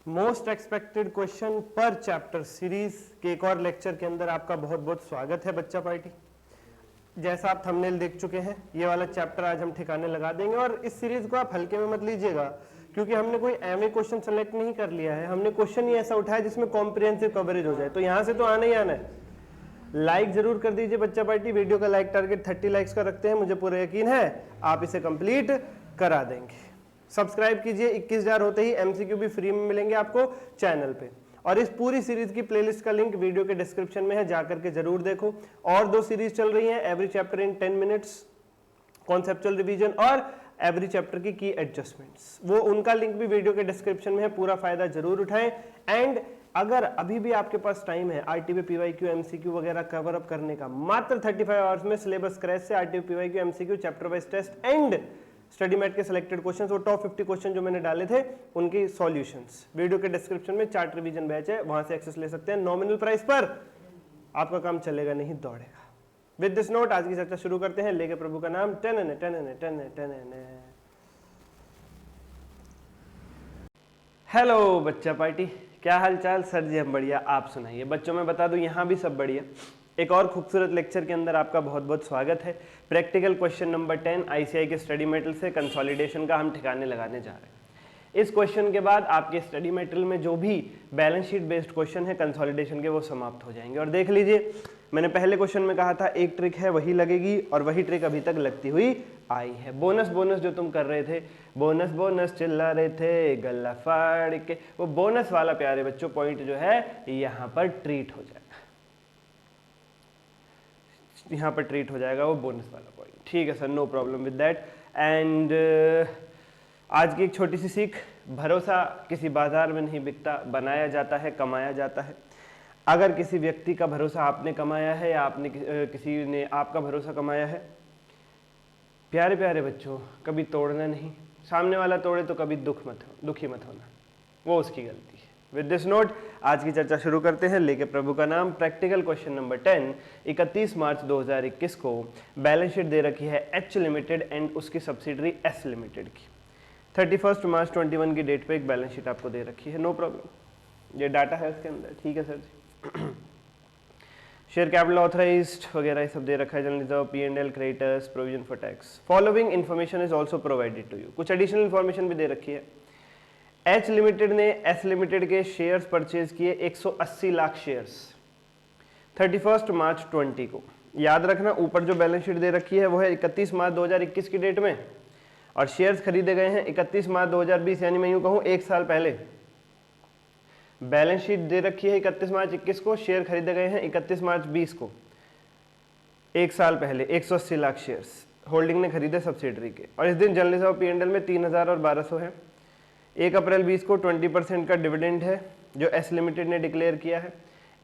Most expected question पर chapter series के एक और लेक्चर के अंदर आपका बहुत बहुत स्वागत है बच्चा पार्टी। जैसा आप थंबनेल देख चुके हैं, ये वाला चैप्टर आज हम ठिकाने लगा देंगे। और इस सीरीज को आप हल्के में मत लीजिएगा, क्योंकि हमने कोई एमए क्वेश्चन सेलेक्ट नहीं कर लिया है। हमने क्वेश्चन ही ऐसा उठाया जिसमें कॉम्प्रिहेंसिव कवरेज हो जाए, तो यहाँ से तो आना ही आना है। लाइक जरूर कर दीजिए बच्चा पार्टी। वीडियो का लाइक टारगेट 30 लाइक्स का रखते हैं, मुझे पूरा यकीन है आप इसे कंप्लीट करा देंगे। सब्सक्राइब कीजिए, 21,000 होते ही एमसीक्यू भी फ्री में मिलेंगे आपको चैनल पे। और इस पूरी सीरीज की प्लेलिस्ट का लिंक वीडियो के डिस्क्रिप्शन में है, जाकर के जरूर देखो। और 2 सीरीज चल रही हैं, every chapter in 10 minutes, conceptual revision और एवरी चैप्टर की एडजस्टमेंट्स। वो उनका लिंक भी वीडियो के डिस्क्रिप्शन में है, पूरा फायदा जरूर उठाएं। एंड अगर अभी भी आपके पास टाइम है आरटीपी पीवाईक्यू एमसीक्यू वगैरह कवर अप करने का, मात्र 35 आवर्स में सिलेबस क्रैश से RTP PYQ MCQ chapter wise test and study mat के सिलेक्टेड क्वेश्चंस, वो टॉप 50 क्वेश्चन जो मैंने डाले थे उनकी सॉल्यूशंस वीडियो के डिस्क्रिप्शन में चार्ट रिवीजन बैच है, वहां से एक्सेस ले सकते हैं नॉमिनल प्राइस पर। आपका काम चलेगा नहीं दौड़ेगा। विद दिस नोट आज की चर्चा शुरू करते हैं, लेके प्रभु का नाम। हेलो बच्चा पार्टी, क्या हाल चाल? सर जी हम बढ़िया, आप सुनाइए। बच्चों में बता दूं यहाँ भी सब बढ़िया। एक और खूबसूरत लेक्चर के अंदर आपका बहुत बहुत स्वागत है। प्रैक्टिकल क्वेश्चन नंबर 10 आईसीआई के स्टडी मेटल से कंसोलिडेशन का हम ठिकाने लगाने जा रहे हैं। इस क्वेश्चन के बाद आपके स्टडी मेटल में जो भी बैलेंस शीट बेस्ड क्वेश्चन है कंसोलिडेशन के, वो समाप्त हो जाएंगे। और देख लीजिए, मैंने पहले क्वेश्चन में कहा था एक ट्रिक है वही लगेगी, और वही ट्रिक अभी तक लगती हुई आई है। बोनस बोनस जो तुम कर रहे थे, बोनस बोनस चिल्ला रहे थे गला फाड़ के, वो बोनस वाला प्यारे बच्चों पॉइंट जो है यहाँ पर ट्रीट हो जाएगा। यहाँ पर ट्रीट हो जाएगा वो बोनस वाला पॉइंट। ठीक है sir, no problem with that. And आज की एक छोटी सी सीख, भरोसा किसी बाजार में नहीं बिकता, बनाया जाता है, कमाया जाता है। अगर किसी व्यक्ति का भरोसा आपने कमाया है या आपने किसी ने आपका भरोसा कमाया है, प्यारे प्यारे बच्चों कभी तोड़ना नहीं। सामने वाला तोड़े तो कभी दुखी मत होना, वो उसकी गलती है। विद दिस नोट आज की चर्चा शुरू करते हैं, लेके प्रभु का नाम। प्रैक्टिकल क्वेश्चन नंबर 10 31 मार्च 2021 को बैलेंस शीट दे रखी है एच लिमिटेड एंड उसकी सब्सिडरी एस लिमिटेड की। 31 मार्च 21 की डेट पे एक बैलेंस शीट आपको दे रखी है, नो प्रॉब्लम। ये डाटा है उसके अंदर, ठीक है sir ji. Share capital authorised वगैरह ये सब दे रखा है, general reserve, P&L, creditors, provision for tax. Following information is also provided to you. कुछ एडिशनल इन्फॉर्मेशन भी दे रखी है। एच लिमिटेड ने एस लिमिटेड के शेयर्स परचेज किए 180 लाख शेयर्स 31 मार्च 20 को। याद रखना, ऊपर जो बैलेंस शीट दे रखी है वो है 31 मार्च 2021 की डेट में, और शेयर्स खरीदे गए हैं 31 मार्च 2020, यानी मैं यूं कहूं 1 साल पहले। बैलेंस शीट दे रखी है 31 मार्च 21 को, शेयर खरीदे गए हैं 31 मार्च 20 को, 1 साल पहले 180 लाख शेयर्स होल्डिंग ने खरीदे सब्सिडरी के। और इस दिन जनरल रिजर्व पी&एल में 3000 और 1200 है। 1 अप्रैल 20 को 20% का डिविडेंड है जो एस लिमिटेड ने डिक्लेयर किया है।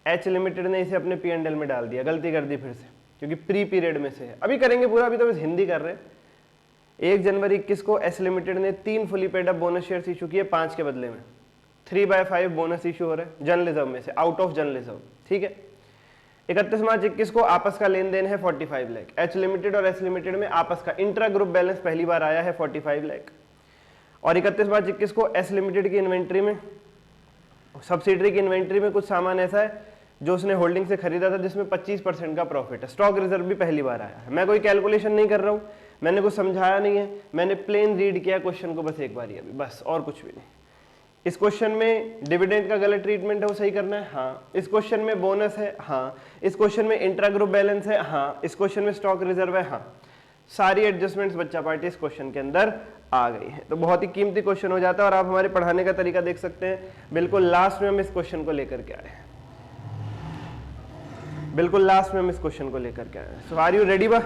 एच लिमिटेड ने इसे अपने पी&एल में डाल दिया, गलती कर दी फिर से, क्योंकि प्री पीरियड में से है। अभी करेंगे पूरा, अभी तो बस हिंदी कर रहे हैं। 1 जनवरी 21 को एस लिमिटेड ने 3 fully paid up bonus shares issue किए 5 के बदले में। 3/5 बोनस इशू हो रहा है जनरल रिजर्व में से, आउट ऑफ जनरल रिजर्व, ठीक है। 31 मार्च 21 को आपस का लेन देन है 45 लाख। एच लिमिटेड और एस लिमिटेड में आपस का इंट्रा ग्रुप बैलेंस पहली बार आया है 45 लाख। और 31 मार्च 21 को एस लिमिटेड की इन्वेंट्री में, सब्सिडरी की इन्वेंट्री में कुछ सामान ऐसा है जो उसने होल्डिंग से खरीदा था जिसमें 25% का प्रॉफिट है। स्टॉक रिजर्व भी पहली बार आया है। मैं कोई कैलकुलेशन नहीं कर रहा हूं, मैंने कुछ समझाया नहीं है, मैंने प्लेन रीड किया क्वेश्चन को बस एक बार ही अभी, बस, और कुछ भी नहीं। इस क्वेश्चन में डिविडेंड का गलत ट्रीटमेंट है, वो सही करना है, हाँ। इस क्वेश्चन में बोनस है, हाँ। इस क्वेश्चन में इंट्रा ग्रुप बैलेंस है, हाँ। इस क्वेश्चन में स्टॉक रिजर्व है, हाँ। सारी एडजस्टमेंट्स बच्चा पार्टी इस क्वेश्चन के अंदर आ गई है। तो बहुत ही कीमती क्वेश्चन हो जाता है। और आप हमारे पढ़ाने का तरीका देख सकते हैं, बिल्कुल लास्ट में हम इस क्वेश्चन को लेकर के आए हैं, बिल्कुल लास्ट में हम इस क्वेश्चन को लेकर के आए हैं। सो आर यू रेडी बा?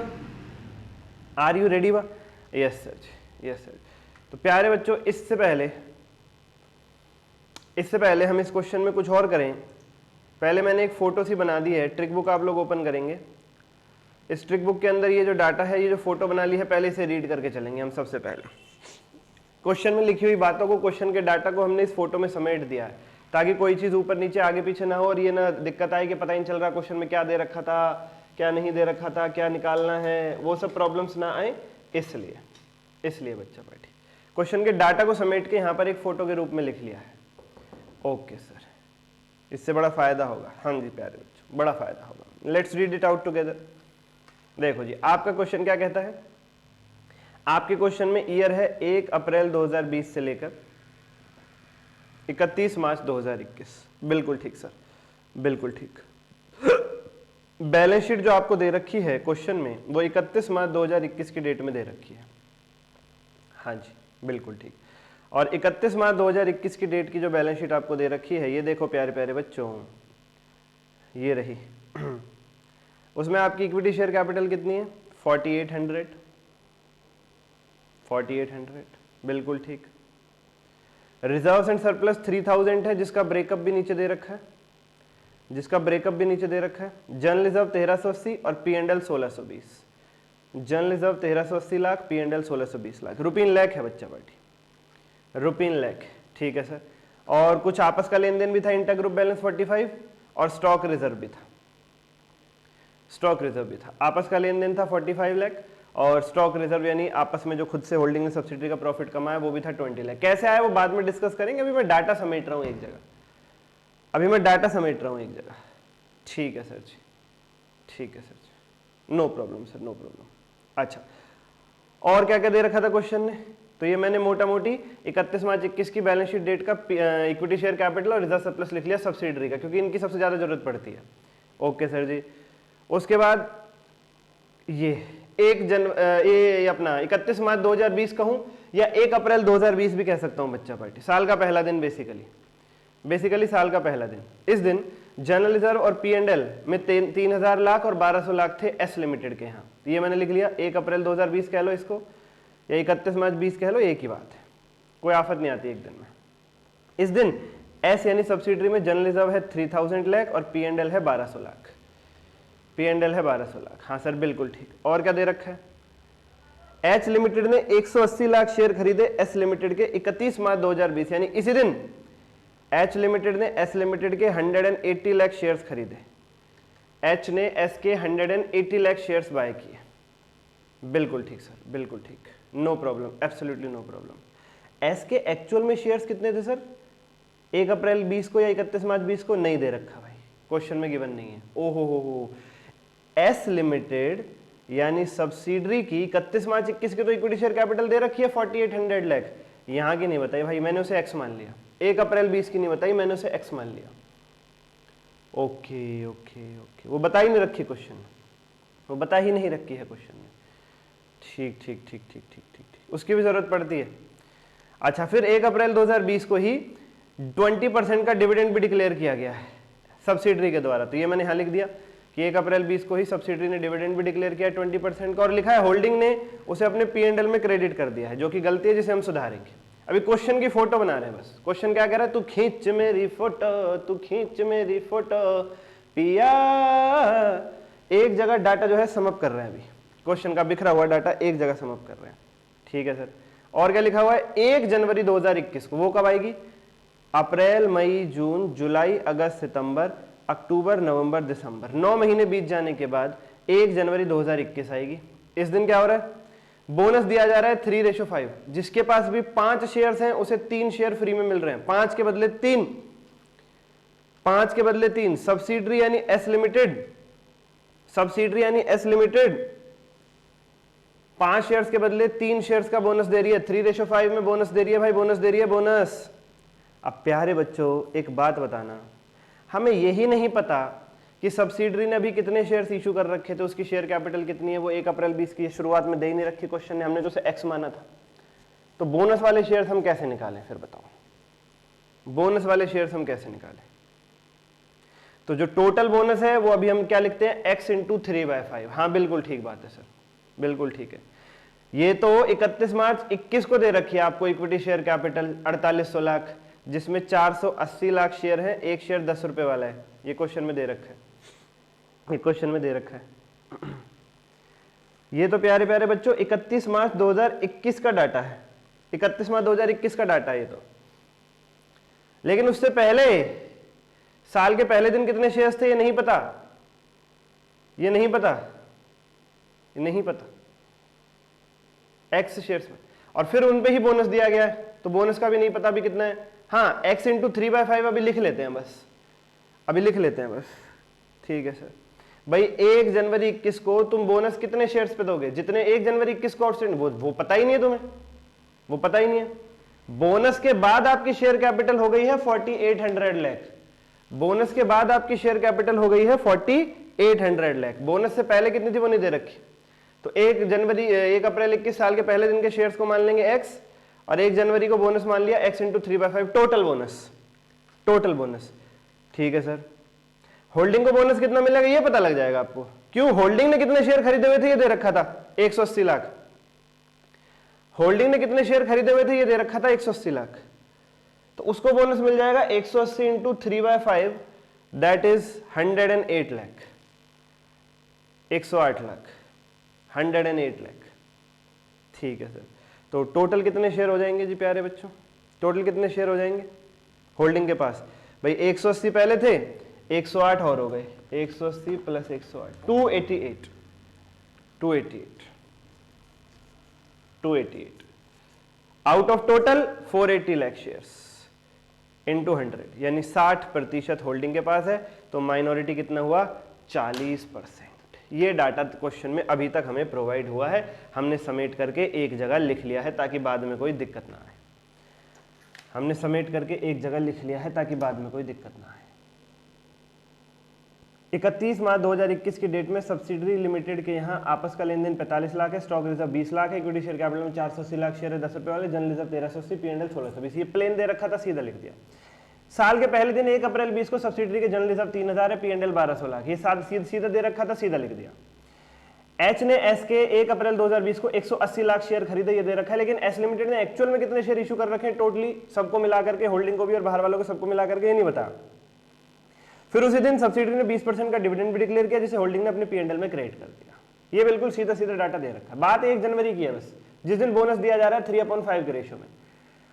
आर यू रेडी बा? यस सर जी, यस सर। तो प्यारे बच्चों, इससे पहले हम इस क्वेश्चन में कुछ और करें, पहले मैंने एक फोटो सी बना दी है। ट्रिक बुक आप लोग ओपन करेंगे। इस ट्रिक बुक के अंदर ये जो डाटा है, ये जो फोटो बना ली है, पहले इसे रीड करके चलेंगे हम। सबसे पहले क्वेश्चन में लिखी हुई बातों को, क्वेश्चन के डाटा को हमने इस फोटो में समेट दिया है, ताकि कोई चीज ऊपर नीचे आगे पीछे ना हो और ये ना दिक्कत आए कि पता ही नहीं चल रहा क्वेश्चन में क्या दे रखा था, क्या नहीं दे रखा था, क्या निकालना है, वो सब प्रॉब्लम्स ना आए। इसलिए बच्चा बैठी क्वेश्चन के डाटा को समेट के यहाँ पर एक फोटो के रूप में लिख लिया है। ओके सर, इससे बड़ा फायदा होगा। हाँ जी प्यारे बच्चों, बड़ा फायदा होगा। Let's read it out together. देखो जी, आपका क्वेश्चन क्या कहता है? आपके क्वेश्चन में ईयर है 1 अप्रैल 2020 से लेकर 31 मार्च 2021। बिल्कुल ठीक सर, बिल्कुल ठीक। बैलेंस शीट जो आपको दे रखी है क्वेश्चन में, वो 31 मार्च 2021 की डेट में दे रखी है। हाँ जी बिल्कुल ठीक। और 31 मार्च 2021 की डेट की जो बैलेंस शीट आपको दे रखी है, ये देखो प्यारे प्यारे बच्चों, ये रही। उसमें आपकी इक्विटी शेयर कैपिटल कितनी है? 4800। बिल्कुल ठीक। रिजर्व्स एंड सरप्लस 3000 है, जिसका ब्रेकअप भी नीचे दे रखा है, जनरल रिजर्व 1380 और P&L 1620। General reserve 1380 lakh, P&L 1620 lakh. Rupees in lakh है बच्चा पार्टी, रुपीन लैख। ठीक है सर। और कुछ आपस का लेन देन भी था, इंटर ग्रुप बैलेंस 45 और स्टॉक रिजर्व भी था। आपस का लेन देन था 45 लाख और स्टॉक रिजर्व यानी आपस में जो खुद से होल्डिंग ने सब्सिडी का प्रॉफिट कमाया वो भी था 20 लाख। कैसे आया वो बाद में डिस्कस करेंगे, अभी मैं डाटा समेट रहा हूँ एक जगह। ठीक है sir ji, no problem sir, no problem. अच्छा, और क्या क्या दे रखा था क्वेश्चन ने? तो ये मैंने मोटा मोटी 31 मार्च 21 की बैलेंस शीट डेट का इक्विटी शेयर कैपिटल और रिजर्व सरप्लस लिख लिया सब्सिडरी का, क्योंकि इनकी सबसे ज्यादा जरूरत पड़ती है। ओके सर जी। उसके बाद ये अपना 31 मार्च 2020 कहूं या 1 अप्रैल 2020 भी कह सकता हूं बच्चा पार्टी, साल का पहला दिन बेसिकली साल का पहला दिन। इस दिन जनरल रिजर्व और P&L में 3000 लाख और 1200 लाख थे एस लिमिटेड के यहाँ। ये मैंने लिख लिया, 1 अप्रैल 2020 कह लो इसको या 31 मार्च 20 कह लो, एक ही बात है, कोई आफत नहीं आती एक दिन में। इस दिन एस यानी सब्सिडरी में जनरल रिजर्व है 3000 लाख और P&L है 1200 लाख। हाँ सर बिल्कुल ठीक। और क्या दे रखा है? एच लिमिटेड ने 180 लाख शेयर खरीदे एस लिमिटेड के 31 मार्च 2020, यानी इसी दिन एच लिमिटेड ने एस लिमिटेड के 180 लाख शेयर्स खरीदे। एच ने एस के 180 लाख शेयर्स बाय किए। बिल्कुल ठीक सर, बिल्कुल ठीक, no problem, absolutely no problem. एस के एक्चुअल में शेयर्स कितने थे सर? 1 अप्रैल 20 को या 31 मार्च 20 को नहीं दे रखा भाई, क्वेश्चन में गिवन नहीं है। ओहो हो, एस लिमिटेड यानी सब्सिडरी की 31 मार्च 21 की तो इक्विटी शेयर कैपिटल दे रखी है 4800 लाख, यहां की नहीं बताई भाई, मैंने उसे एक्स मान लिया। 1 अप्रैल 20 की नहीं बताई, मैंने उसे एक्स मान लिया। ओके, वो बता ही नहीं रखी क्वेश्चन में, ठीक, उसकी भी जरूरत पड़ती है। अच्छा, फिर 1 अप्रैल 2020 को ही 20% का डिविडेंड भी डिक्लेयर किया गया है सब्सिडरी के द्वारा, तो ये मैंने यहां लिख दिया कि 1 अप्रैल 20 को ही सब्सिडरी ने डिविडेंड भी डिक्लेयर किया 20% का, और लिखा है होल्डिंग ने उसे अपने P&L में क्रेडिट कर दिया है, जो कि गलती है जिसे हम सुधारेंगे। अभी क्वेश्चन की फोटो बना रहे हैं बस। क्वेश्चन क्या कह रहा है? तू खींच मेरी फोटो पिया। एक जगह डाटा जो है समअप कर रहे हैं, अभी क्वेश्चन का बिखरा हुआ डाटा एक जगह समअप कर रहे हैं। ठीक है सर। और क्या लिखा हुआ है? 1 जनवरी 2021 को, वो कब आएगी? अप्रैल, मई, जून, जुलाई, अगस्त, सितंबर, अक्टूबर, नवंबर, दिसंबर, 9 महीने बीत जाने के बाद 1 जनवरी 2021 आएगी। इस दिन क्या हो रहा है? बोनस दिया जा रहा है 3:5। जिसके पास भी 5 शेयर्स हैं उसे 3 शेयर फ्री में मिल रहे हैं, 5 के बदले 3। सब्सिडरी यानी एस लिमिटेड 5 शेयर्स के बदले 3 शेयर्स का बोनस दे रही है, 3:5 में बोनस दे रही है भाई, बोनस। अब प्यारे बच्चों एक बात बताना, हमें यही नहीं पता कि सब्सिडरी ने अभी कितने शेयर्स इशू कर रखे थे, उसकी शेयर कैपिटल कितनी है, वो 1 अप्रैल 20 की शुरुआत में दे ही नहीं रखी क्वेश्चन ने, हमने तो उसे एक्स माना था। तो बोनस वाले शेयर्स हम कैसे निकालें फिर बताओ? तो जो टोटल बोनस है वो अभी हम क्या लिखते हैं? x × 3/5। हाँ बिल्कुल ठीक बात है सर, बिल्कुल ठीक है। ये तो 31 मार्च 21 को दे रखी है आपको इक्विटी शेयर कैपिटल 4800 लाख, जिसमें 480 लाख शेयर है, एक शेयर 10 रुपए वाला है। ये क्वेश्चन में दे रखा है, ये तो प्यारे प्यारे बच्चों 31 मार्च 2021 का डाटा है, 31 मार्च 2021 का डाटा है ये तो। लेकिन उससे पहले साल के पहले दिन कितने शेयर्स थे ये नहीं पता, एक्स शेयर्स में, और फिर उन पे ही बोनस दिया गया है, तो बोनस का भी नहीं पता अभी कितना है। हाँ, x इंटू 3/5 अभी लिख लेते हैं बस, अभी लिख लेते हैं बस। ठीक है सर। भाई 1 जनवरी 21 को तुम बोनस कितने शेयर्स पे दोगे? जितने 1 जनवरी 21 को आउटस्टैंडिंग, वो पता ही नहीं है तुम्हें, वो पता ही नहीं है। बोनस के बाद आपकी शेयर कैपिटल हो गई है 4800 लाख। बोनस के बाद आपकी शेयर कैपिटल हो गई है 4800 लाख। बोनस से पहले कितनी थी वो नहीं दे रखी। तो 1 अप्रैल 21 साल के पहले दिन के शेयर्स को मान लेंगे x, और 1 जनवरी को बोनस मान लिया x into 3/5 total bonus, total bonus. ठीक है सर। होल्डिंग को बोनस कितना मिलेगा ये पता लग जाएगा आपको। क्यों? होल्डिंग ने कितने शेयर खरीदे हुए थे ये दे रखा था 180 लाख। होल्डिंग ने कितने शेयर खरीदे हुए थे ये दे रखा था 180 लाख। तो उसको बोनस मिल जाएगा 180 into 3/5 that is 108 lakh, 108 lakh, 108 lakh. ठीक है सर। तो टोटल कितने शेयर हो जाएंगे जी प्यारे बच्चों? टोटल कितने शेयर हो जाएंगे होल्डिंग के पास? भाई 180 पहले थे, 108 और हो गए, 180 plus 108 288, 288, 288 out of total 480 lakh shares into 100, यानी 60% होल्डिंग के पास है। तो माइनॉरिटी कितना हुआ? 40%। ये डाटा क्वेश्चन में अभी तक हमें प्रोवाइड हुआ है, हमने समेट करके एक जगह लिख लिया है ताकि बाद में कोई दिक्कत ना आए। हमने समेट करके एक जगह लिख लिया है ताकि बाद में कोई दिक्कत ना आए। 31 मार्च 2021 की डेट में सब्सिडरी लिमिटेड के यहाँ आपस का लेन देन 45 लाख है, स्टॉक रिजर्व 20 लाख है, इक्विटी शेयर कैपिटल में 480 लाख शेयर है 10 रुपए वाले, जनरल रिजर्व 1380, P&L 1620। ये प्लेन दे रखा था, सीधा लिख दिया। साल के पहले दिन 1 अप्रैल 20 को सब्सिडरी के जनरल रिजर्व 3000 है, P&L 1200 लाख। ये सीधा दे रखा था, सीधा लिख दिया। एच ने एस के 1 अप्रैल 2020 को 180 लाख शेयर खरीदे, ये दे रखा है। लेकिन एस लिमिटेड ने एक्चुअल में कितने शेयर इशू कर रखे हैं टोटली सबको मिला करके, होल्डिंग को भी और बाहर वालों को सबको मिला करके, ये नहीं बता। फिर उसी दिन सब्सिडरी ने 20% का डिविडेंड भी डिक्लेयर किया, जिसे होल्डिंग ने अपने P&L में क्रेडिट कर दिया। ये बिल्कुल सीधा सीधा डाटा दे रखा है। बात 1 जनवरी की है बस, जिस दिन बोनस दिया जा रहा है 3/5 के रेशियो में।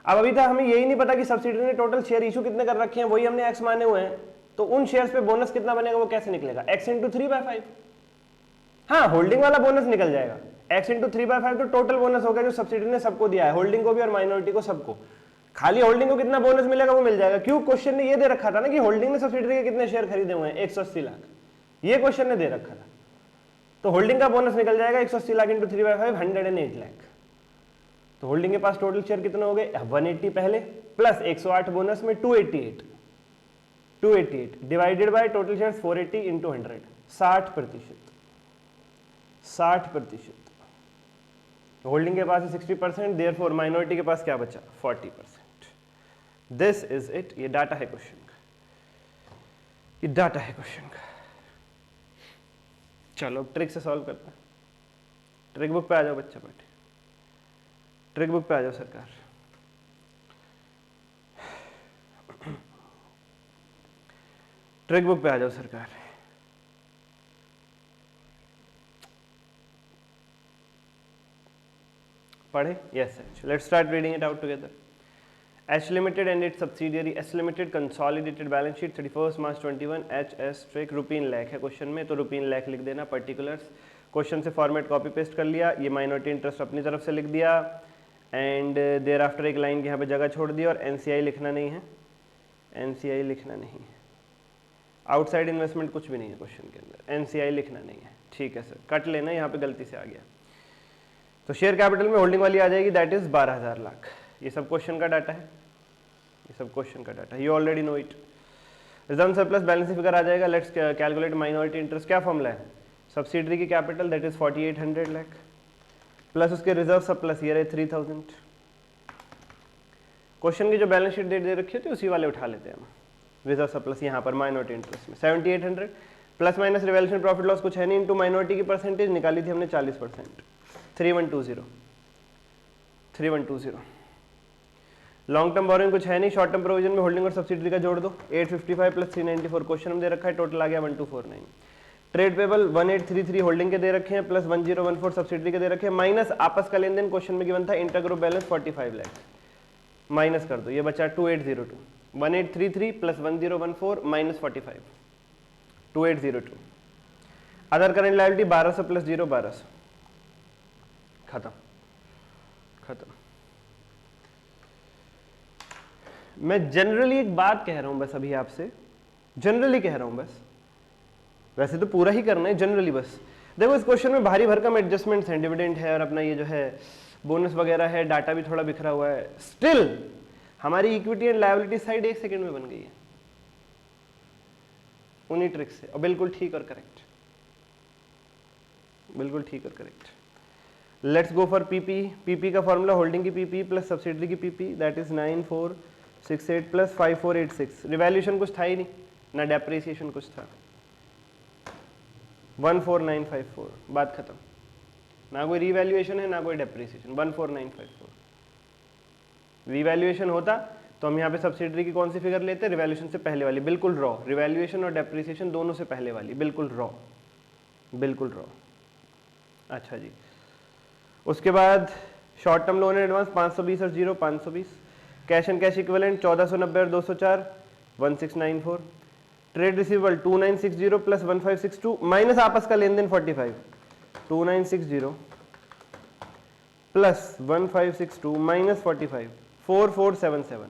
अब अभी तक हमें यही नहीं पता कि सब्सिडरी ने टोटल शेयर इशू कितने कर रखे हैं, वही हमने x माने हुए हैं। तो उन शेयर्स पे बोनस कितना बनेगा वो कैसे निकलेगा? x into 3/5। हाँ, होल्डिंग वाला बोनस निकल जाएगा। x इंटू 3/5 तो टोटल बोनस होगा जो सब्सिडरी ने सबको दिया है, होल्डिंग को भी और माइनॉरिटी को सबको। खाली होल्डिंग को कितना बोनस मिलेगा वो मिल जाएगा। क्यों? क्वेश्चन ने ये दे रखा था ना कि होल्डिंग ने सब्सिडरी के कितने शेयर खरीदे हुए हैं, 180 लाख। ये क्वेश्चन ने दे रखा था। तो होल्डिंग का बोनस निकल जाएगा 180 लाख इंटू 3/5 108 लाख। तो होल्डिंग के पास टोटल शेयर कितने हो गए? 180 पहले प्लस 108 बोनस में 288, 288 divided by total share 480 into 100, 60%, 60%। Holding के पास है 60%, देयरफॉर माइनॉरिटी के पास क्या बचा? 40%। This is it. ये डाटा है क्वेश्चन का, ये डाटा है क्वेश्चन का। चलो ट्रिक से सॉल्व करते हैं। ट्रिक बुक पे आ जाओ बच्चा, बैठे ट्रिक बुक पे आ जाओ सरकार। ट्रिक बुक पे आ जाओ सरकार। पढ़े? Yes sir. Let's start reading it out together. H Limited and its subsidiary S Limited consolidated balance sheet 31 March 21 HS trick Rupin lakh है क्वेश्चन में, तो रुपीन लाख लिख देना पर्टिकुलर्स। क्वेश्चन से फॉर्मेट कॉपी पेस्ट कर लिया, ये माइनॉरिटी इंटरेस्ट अपनी तरफ से लिख दिया एंड देयर आफ्टर एक लाइन के यहाँ पे जगह छोड़ दी और NCI लिखना नहीं है, NCI लिखना नहीं है। आउटसाइड इन्वेस्टमेंट कुछ भी नहीं है क्वेश्चन के अंदर, NCI लिखना नहीं है। ठीक है सर, कट लेना, यहाँ पे गलती से आ गया। तो शेयर कैपिटल में होल्डिंग वाली आ जाएगी, दैट इज 12,000 लाख। ये सब क्वेश्चन का डाटा है, ये सब क्वेश्चन का डाटा है, you already know it. Reserve surplus balance figure आ जाएगा। Let's calculate minority interest. क्या फॉर्मूला है? सब्सिडरी की capital that is 4800 lakh plus उसके रिजर्व सरप्लस ये रहे 3000। क्वेश्चन की जो बैलेंस शीट डेट दे रखी होती है उसी वाले उठा लेते हैं हम। रिजर्व सरप्लस यहाँ पर माइनॉरिटी इंटरेस्ट में 7800 plus minus revaluation profit loss कुछ है नहीं, इनटू माइनॉरिटी की परसेंटेज निकाली थी हमने 40%, 3120, 3120। लॉन्ग टर्म बोरिंग कुछ है नहीं, शॉर्ट टर्म प्रोविजन में होल्डिंग और सब्सिडरी का जोड़ दो, 855 प्लस 394 क्वेश्चन में दे रखा है, टोटल आ गया 1249। ट्रेड पेबल 1833 होल्डिंग के दे रखे हैं प्लस 1014 सब्सिडरी के दे रखे हैं, माइनस आपस का लेन देन क्वेश्चन में गिवन था inter group balance 45 lakh, minus कर दो, ये बचा 2802, 1833 plus 1014 minus 45, 2802। Other current liability 1200 plus 0 1200, खत्म खत्म। मैं जनरली एक बात कह रहा हूं बस, अभी आपसे जनरली कह रहा हूं बस, वैसे तो पूरा ही करना है, जनरली बस। देखो इस क्वेश्चन में भारी भरकम एडजस्टमेंट्स हैं, डिविडेंड है और अपना ये जो है बोनस वगैरह है, डाटा भी थोड़ा बिखरा हुआ है, स्टिल हमारी equity and liability side 1 second में बन गई है उन्हीं ट्रिक से, और बिल्कुल ठीक और करेक्ट, बिल्कुल ठीक और correct. Let's go for PP. PP का फॉर्मूला होल्डिंग की पीपी प्लस सब्सिडरी की PP, that is 9468 plus 5486। Revaluation कुछ था ही नहीं, ना डेप्रिसिएशन कुछ था, 14954, बात खत्म। ना कोई रिवैल्यूएशन है ना कोई डेप्रिसिएशन, 14954। रिवैल्यूएशन होता तो हम यहाँ पे सब्सिडरी की कौन सी फिगर लेते, रिवैल्यूएशन से पहले वाली, बिल्कुल रॉ, रिवैल्यूएशन और डेप्रिसिएशन दोनों से पहले वाली, बिल्कुल रॉ, बिल्कुल रॉ। अच्छा जी, उसके बाद short term loan and advance 520 और 0 520, कैश एंड कैश इक्विवेलेंट 1490 और 204 1694, ट्रेड रिसीवेबल 2960 प्लस 1562 माइनस आपस का लेन देन 45, 2960 प्लस 1562 माइनस 45 4477।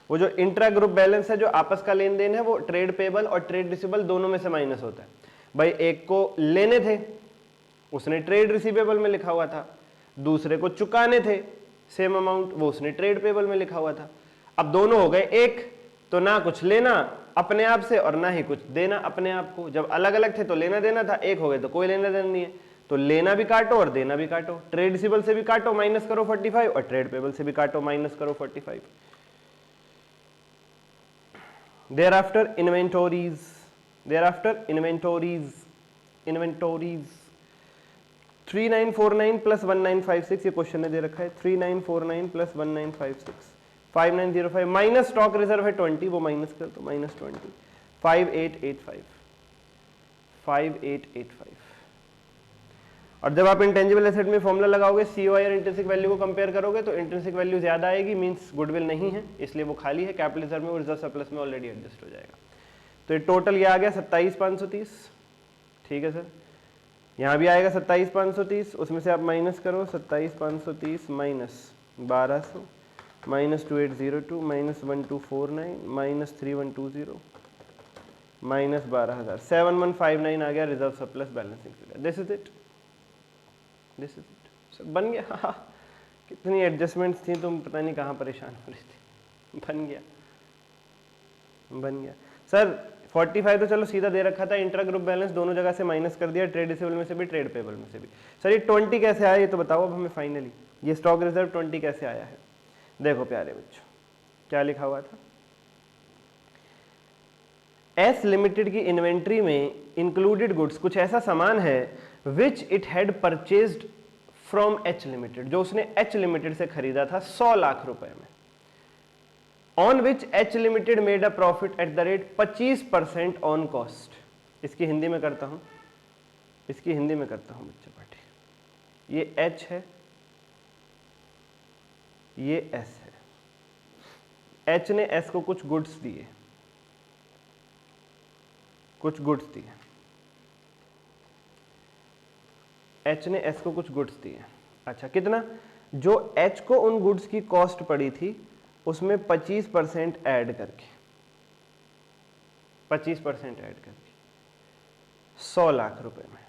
वो जो इंट्रा ग्रुप बैलेंस है, जो आपस का लेन देन है, वो ट्रेड पेबल और ट्रेड रिसीवेबल दोनों में से माइनस होता है। भाई एक को लेने थे, उसने ट्रेड रिसीवेबल में लिखा हुआ था, दूसरे को चुकाने थे सेम अमाउंट, वो उसने ट्रेड पेबल में लिखा हुआ था। अब दोनों हो गए एक, तो ना कुछ लेना अपने आप से और ना ही कुछ देना अपने आप को। जब अलग अलग थे तो लेना देना था, एक हो गए तो कोई लेना देना नहीं है, तो लेना भी काटो और देना भी काटो, ट्रेड रिसीवेबल से भी काटो माइनस करो 45 और ट्रेड पेबल से भी काटो माइनस करो 45। thereafter inventories, inventories 3949 प्लस 1956, ये क्वेश्चन ने दे रखा है, 3949 प्लस 1956 5905 माइनस स्टॉक रिजर्व है 20, वो माइनस कर दो, माइनस 20 5885। और जब आप इंटेंजिबल एसेट में फॉर्मूला लगाओगे सीओआई और इंट्रिंसिक वैल्यू को कंपेयर करोगे तो इंट्रिंसिक वैल्यू ज्यादा आएगी, मींस गुडविल नहीं है इसलिए वो खाली है, कैपिटल रिजर्व में, रिजर्व सरप्लस में ऑलरेडी एडजस्ट हो जाएगा। तो ये टोटल ये आ गया 27530, ठीक है सर। यहाँ भी आएगा 27530, उसमें से आप माइनस करो 27530 minus 1200 minus 2802 minus 1249 minus 3120 minus 12000, 7159 आ गया reserve surplus balancing figure. This is it, this is it sir, बन गया। हाँ, कितनी एडजस्टमेंट्स थी, तुम पता नहीं कहाँ परेशान हो रही थी, बन गया, बन गया सर। 45 तो चलो सीधा दे रखा था, इंट्रा ग्रुप बैलेंस दोनों जगह से माइनस कर दिया, ट्रेड रिसीवेबल में से भी ट्रेड पेबल में से भी। सर ये 20 कैसे आया ये तो बताओ अब हमें फाइनली, ये स्टॉक रिजर्व 20 कैसे आया है। देखो प्यारे बच्चों क्या लिखा हुआ था, एस लिमिटेड की इन्वेंट्री में इंक्लूडेड गुड्स कुछ ऐसा सामान है which it had purchased from H limited, जो उसने एच लिमिटेड से खरीदा था 100 लाख रुपए में, on which H limited made a profit at the rate 25% on cost. इसकी हिंदी में करता हूं, इसकी हिंदी में करता हूं बच्चे पाठी। ये एच है, ये एस है, एच ने एस को कुछ गुड्स दिए, कुछ गुड्स दिए, एच ने एस को कुछ गुड्स दिए। अच्छा कितना, जो एच को उन गुड्स की कॉस्ट पड़ी थी उसमें 25% ऐड करके, 25% ऐड करके 100 लाख रुपए में,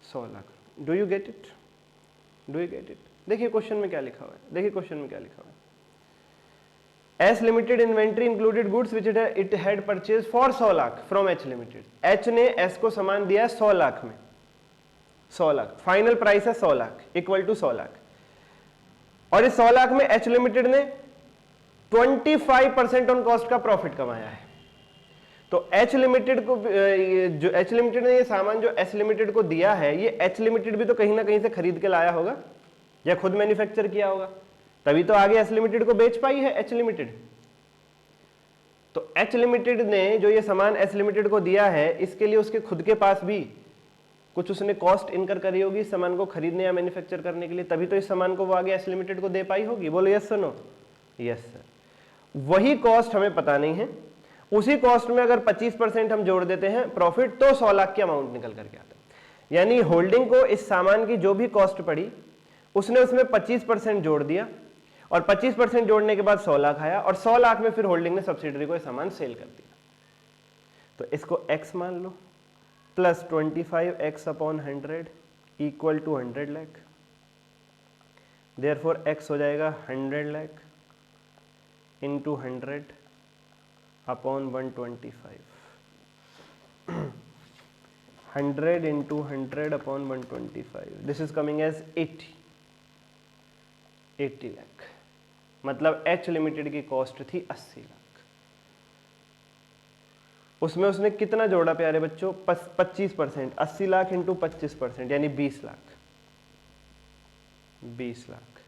100 lakh. Do you get it, do you get it. देखिए क्वेश्चन में क्या लिखा हुआ है, देखिए क्वेश्चन में क्या लिखा हुआ है, S limited inventory included goods which it had purchase for 100 lakh from H limited. H ने एस को सामान दिया है 100 लाख में, 100 लाख, फाइनल प्राइस है 100 लाख इक्वल टू 100 लाख, और इस 100 लाख में एच लिमिटेड ने 25% ऑन कॉस्ट का प्रॉफिट कमाया है। तो एच लिमिटेड को, जो एच लिमिटेड ने ये सामान जो एस लिमिटेड को दिया है, ये एच लिमिटेड भी तो कहीं ना कहीं से खरीद के लाया होगा या खुद मैन्युफैक्चर किया होगा, तभी तो आगे एस लिमिटेड को बेच पाई है एच लिमिटेड। तो एच लिमिटेड ने जो ये सामान एस लिमिटेड को दिया है, इसके लिए उसके खुद के पास भी कुछ उसने कॉस्ट इनकर करी होगी इस सामान को खरीदने या मैन्युफैक्चर करने के लिए, तभी तो इस सामान को वो आगे एस लिमिटेड को दे पाई होगी। बोलो yes sir no. Yes sir. वही कॉस्ट हमें पता नहीं है, उसी कॉस्ट में अगर 25% हम जोड़ देते हैं प्रॉफिट, तो 100 लाख की अमाउंट निकल करके आता है। यानी होल्डिंग को इस सामान की जो भी कॉस्ट पड़ी उसने उसमें 25% जोड़ दिया, और 25% जोड़ने के बाद 100 लाख आया और 100 लाख में फिर होल्डिंग ने सब्सिडरी को सामान सेल कर दिया। तो इसको x मान लो plus 25x upon 100 equal to 100 lakh. Therefore x हो जाएगा 100 lakh into 100 upon 125। 100 into 100 upon 125, this is coming as 80 lakh. मतलब H लिमिटेड की कॉस्ट थी 80 लाख। उसमें उसने कितना जोड़ा प्यारे बच्चों? 25%। 80 लाख इंटू 25% यानी 20 लाख। 20 lakh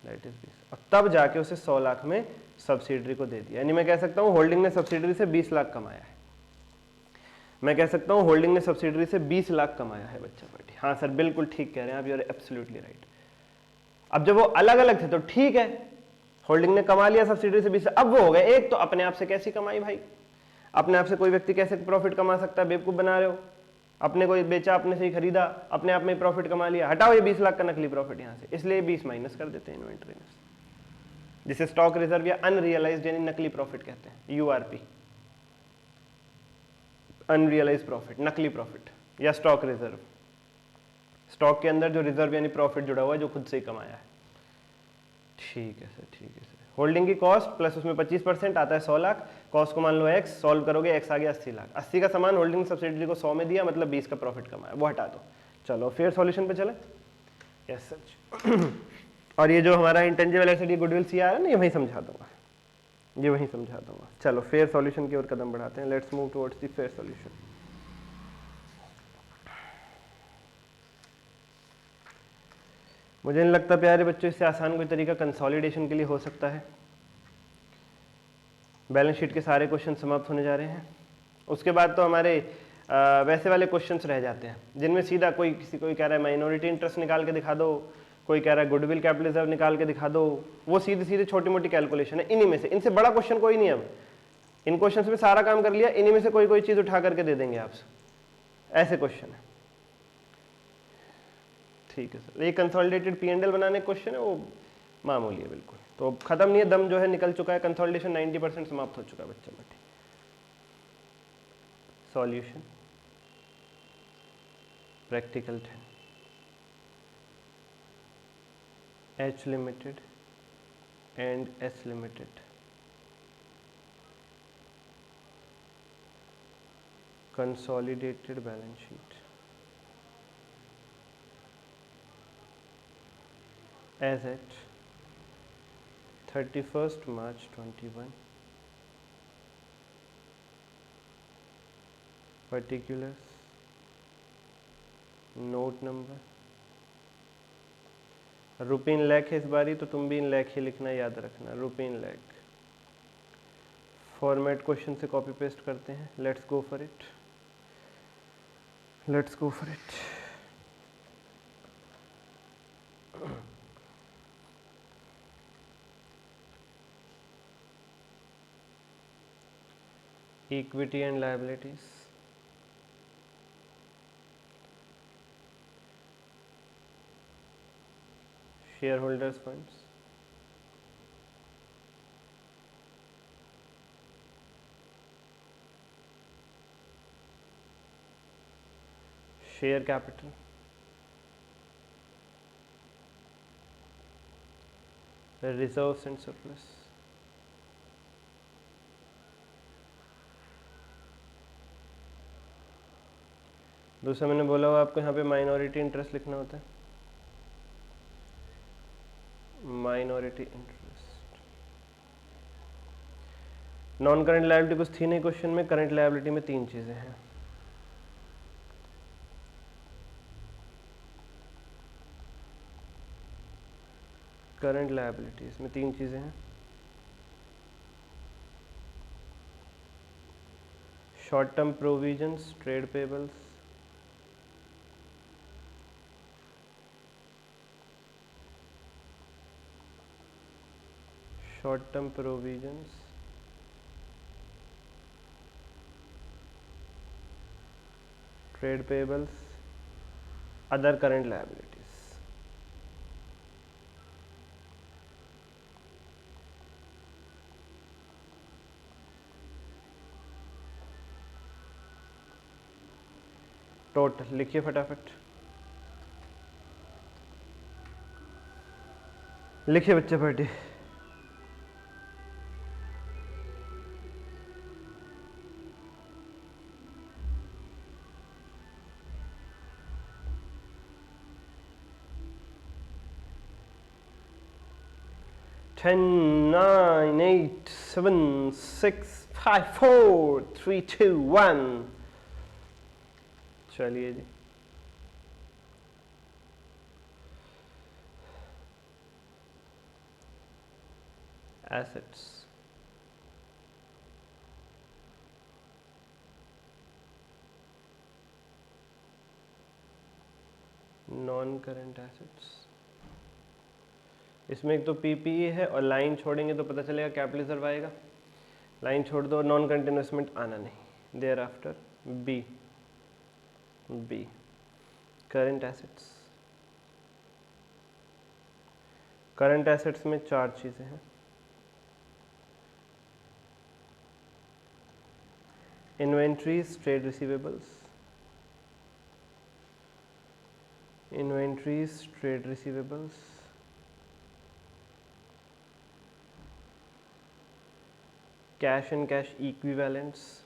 that is 20। और तब जाके उसे 100 लाख में सब्सिडरी को दे दिया। यानी मैं कह सकता हूं होल्डिंग ने सब्सिडरी से 20 लाख कमाया है। मैं कह सकता हूं होल्डिंग ने सब्सिडरी से 20 लाख कमाया है बच्चा पार्टी। हाँ सर बिल्कुल ठीक कह रहे हैं आप, यू आर एब्सोल्युटली राइट। अब जब वो अलग अलग थे तो ठीक है, होल्डिंग ने कमा लिया सब्सिडरी से 20। अब वो हो गए एक, तो अपने आप से कैसी कमाई भाई? अपने आप से कोई व्यक्ति कैसे प्रॉफिट कमा सकता है? बेवकूफ बना रहे हो। अपने को बेचा, अपने से ही खरीदा, अपने आप में प्रॉफिट कमा लिया। हटाओ ये 20 लाख का नकली प्रॉफिट यहां से, इसलिए 20 माइनस कर देते हैं इन्वेंटरी में, जिसे स्टॉक रिजर्व या अनरियलाइज्ड यानी नकली प्रॉफिट कहते हैं, यूआरपी। अनरियलाइज्ड प्रॉफिट, नकली प्रॉफिट या स्टॉक रिजर्व। स्टॉक के अंदर जो रिजर्व यानी प्रॉफिट जुड़ा हुआ है जो खुद से ही कमाया है। ठीक है सर, ठीक है सर। होल्डिंग की कॉस्ट प्लस उसमें 25% आता है 100 लाख। कॉस्ट को मान लो x, सॉल्व करोगे x आ गया 80 लाख। 80 का सामान होल्डिंग सब्सिडरी को 100 में दिया, मतलब 20 का प्रॉफिट कमाया, वो हटा दो। चलो फिर सॉल्यूशन पे चले। Yes sir. और ये जो हमारा इंटेंजिबल एसेट ये गुडविल सी आ रहा है ना, ये वहीं समझा दूंगा, ये वहीं समझा दूंगा। चलो फेयर सॉल्यूशन की ओर कदम बढ़ाते हैं। Let's move towards the fair solution. मुझे नहीं लगता प्यारे बच्चों इससे आसान कोई तरीका कंसोलिडेशन के लिए हो सकता है। बैलेंस शीट के सारे क्वेश्चन समाप्त होने जा रहे हैं। उसके बाद तो हमारे वैसे वाले क्वेश्चंस रह जाते हैं, जिनमें सीधा कोई कह रहा है माइनॉरिटी इंटरेस्ट निकाल के दिखा दो, कोई कह रहा है गुडविल कैपिटल रिजर्व निकाल के दिखा दो। वो सीधे सीधे छोटी मोटी कैलकुलेशन है। इन्हीं में से, इनसे बड़ा क्वेश्चन कोई नहीं है। अब इन क्वेश्चन में सारा काम कर लिया, इन्हीं में से कोई चीज उठा करके दे देंगे आपसे, ऐसे क्वेश्चन है। ठीक है सर, ये कंसोलिडेटेड P&L बनाने क्वेश्चन है, वो मामूली है बिल्कुल। तो खत्म नहीं है, दम जो है निकल चुका है, कंसोलिडेशन 90% समाप्त हो चुका है बच्चों में। Solution practical 10, H limited and S limited consolidated balance sheet as at 31st March 21, particulars, note number. Rupees in lakh है इस बारी, तो तुम भी इन लाख ही लिखना, याद रखना रुपीन लाख। फॉर्मेट क्वेश्चन से कॉपी पेस्ट करते हैं। Let's go for it, let's go for it. Equity and liabilities, shareholders funds, share capital, reserves and surplus, दूसरा मैंने बोला हुआ आपको यहाँ पे माइनॉरिटी इंटरेस्ट लिखना होता है, minority interest. Non current liability कुछ थी नहीं क्वेश्चन में। करंट लायबिलिटी में 3 चीजें हैं। करंट लायबिलिटी इसमें 3 चीजें हैं। Short term provisions, trade payables, short term provisions, trade payables, other current liabilities। Total लिखिए फटाफट, लिखिए बच्चे पार्टी। टेन, 9, 8, 7, 6, 5, 4, 3, 2, 1। चलिए जी, एसेट्स, नॉन करंट एसेट्स, इसमें एक तो पीपीई है और लाइन छोड़ेंगे तो पता चलेगा कैपिटल रिजर्व आएगा, लाइन छोड़ दो नॉन करंट इन्वेस्टमेंट आना नहीं। Thereafter B, B current assets, current assets में 4 चीज़ें हैं, inventories, trade receivables, inventories, trade receivables, cash and cash equivalents,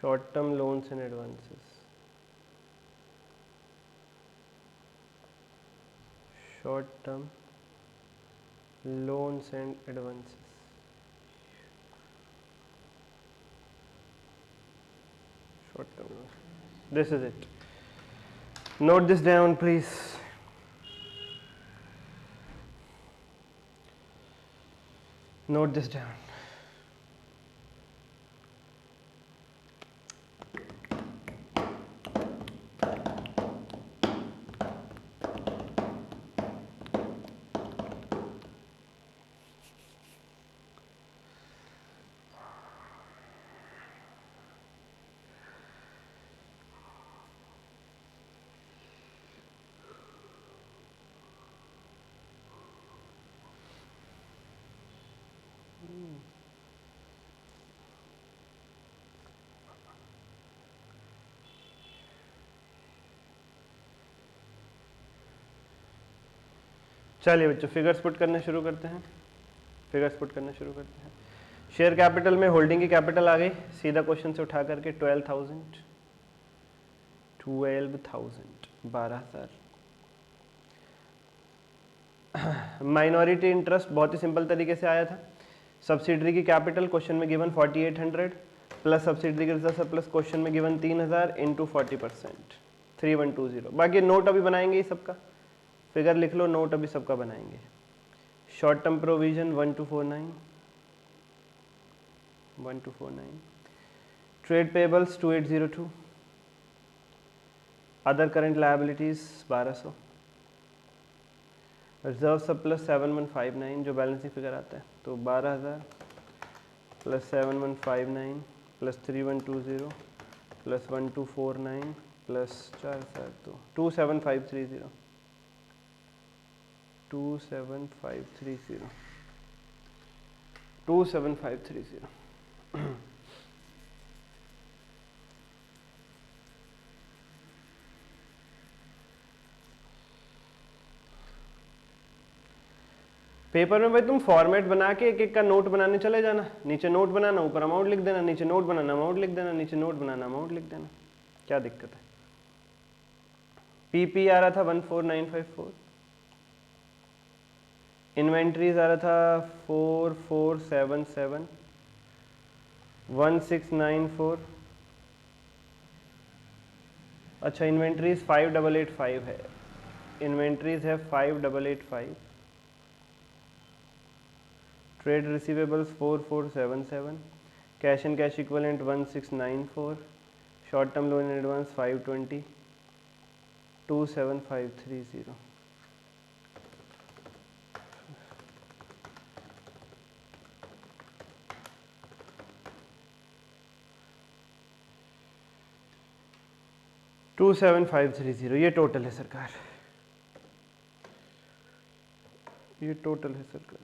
short term loans and advances, short term loans and advances, short term loans. This is it. Note this down, please. Note this down. चलिए बच्चों, figures put करना शुरू करते हैं, figures put करना शुरू करते हैं। शेयर कैपिटल में होल्डिंग की कैपिटल आ गई, सीधा क्वेश्चन से उठा करके 12,000, 12,000 माइनॉरिटी इंटरेस्ट बहुत ही सिंपल तरीके से आया था। सब्सिडरी की कैपिटल क्वेश्चन में गिवन 4800 प्लस सब्सिडरी की रिजर्व सरप्लस क्वेश्चन में गिवन 3000 इंटू 40%, 3120। बाकी नोट अभी बनाएंगे ही सबका, फिगर लिख लो, नोट अभी सबका बनाएंगे। Short term provision 1249, 1249, trade payables 2802, other current liabilities 1200, reserve surplus 7159 जो बैलेंसिंग फिगर आता है, तो 12,000 plus 7159 plus 3120 plus 1249 plus 4,7 27530, 27530, 27530। Paper में भाई तुम फॉर्मेट बना के एक एक का नोट बनाने चले जाना, नीचे नोट बनाना, ऊपर अमाउंट लिख देना, नीचे नोट बनाना, अमाउंट लिख देना, नीचे नोट बनाना, अमाउंट लिख देना, क्या दिक्कत है। पीपी आ रहा था 14,954, इन्वेंट्रीज आ रहा था 4,477, 1,694, अच्छा इन्वेंट्रीज 5,885 है, इन्वेंट्रीज है 5,885, trade receivables 4,477, cash and cash equivalent 1,694, short term loan in advance 520, 27530। To 27530 ये टोटल है सरकार, ये टोटल है सरकार।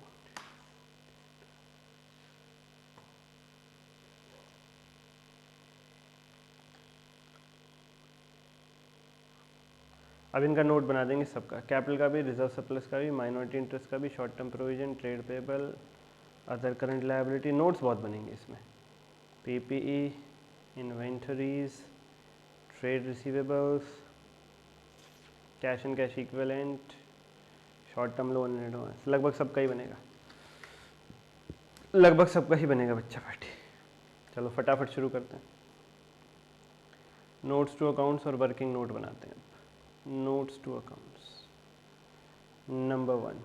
अब इनका नोट बना देंगे सबका, कैपिटल का भी, रिजर्व सरप्लस का भी, माइनॉरिटी इंटरेस्ट का भी, short term provision, trade payable, other current liability. Notes बहुत बनेंगे इसमें, PPE, inventories, trade receivables, cash and cash equivalent, short term loan and advance, लगभग सबका ही बनेगा, लगभग सबका ही बनेगा बच्चा पार्टी। चलो फटाफट शुरू करते हैं। नोट्स टू अकाउंट्स और वर्किंग नोट बनाते हैं अब। Notes to accounts, number 1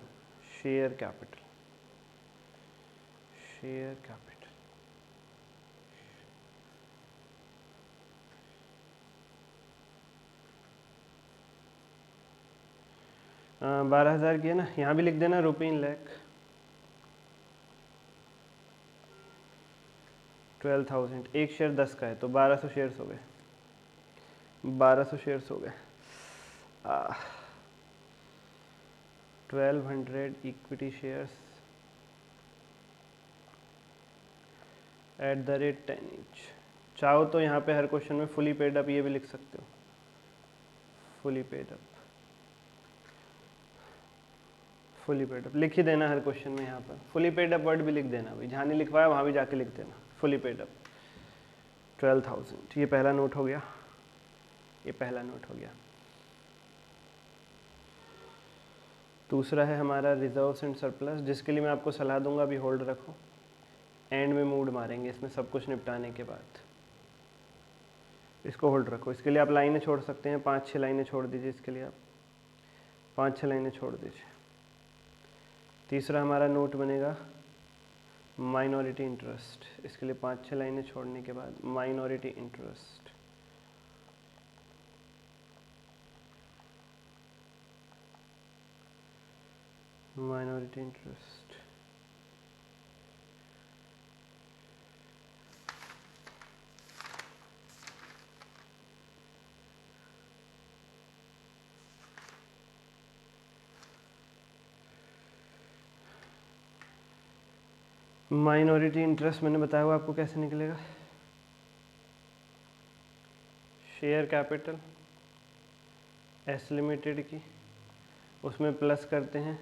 share capital, share capital 12,000 की है ना, यहाँ भी लिख देना रुपये इन लैख, 12,000, एक शेयर 10 का है तो 1200 शेयर्स हो गए, 1200 शेयर्स हो गए। 1200 equity shares at the rate 10 each. चाहो तो यहाँ पे हर क्वेश्चन में फुली पेड अप ये भी लिख सकते हो, fully paid up, fully paid up लिख ही देना हर क्वेश्चन में। यहाँ पर फुली पेड अप वर्ड भी लिख देना भाई, जहाँ नहीं लिखवाया वहाँ भी जाके लिख देना फुली पेड अप। 12,000, ये पहला नोट हो गया, ये पहला नोट हो गया। दूसरा है हमारा रिजर्व्स एंड सरप्लस, जिसके लिए मैं आपको सलाह दूंगा अभी होल्ड रखो, एंड में मूड मारेंगे इसमें सब कुछ निपटाने के बाद, इसको होल्ड रखो। इसके लिए आप लाइनें छोड़ सकते हैं, 5-6 लाइनें छोड़ दीजिए, इसके लिए आप 5-6 लाइनें छोड़ दीजिए। तीसरा हमारा नोट बनेगा माइनॉरिटी इंटरेस्ट, इसके लिए 5-6 लाइनें छोड़ने के बाद minority interest. Minority interest, minority interest मैंने बताया हुआ आपको कैसे निकलेगा। शेयर कैपिटल एस लिमिटेड की, उसमें प्लस करते हैं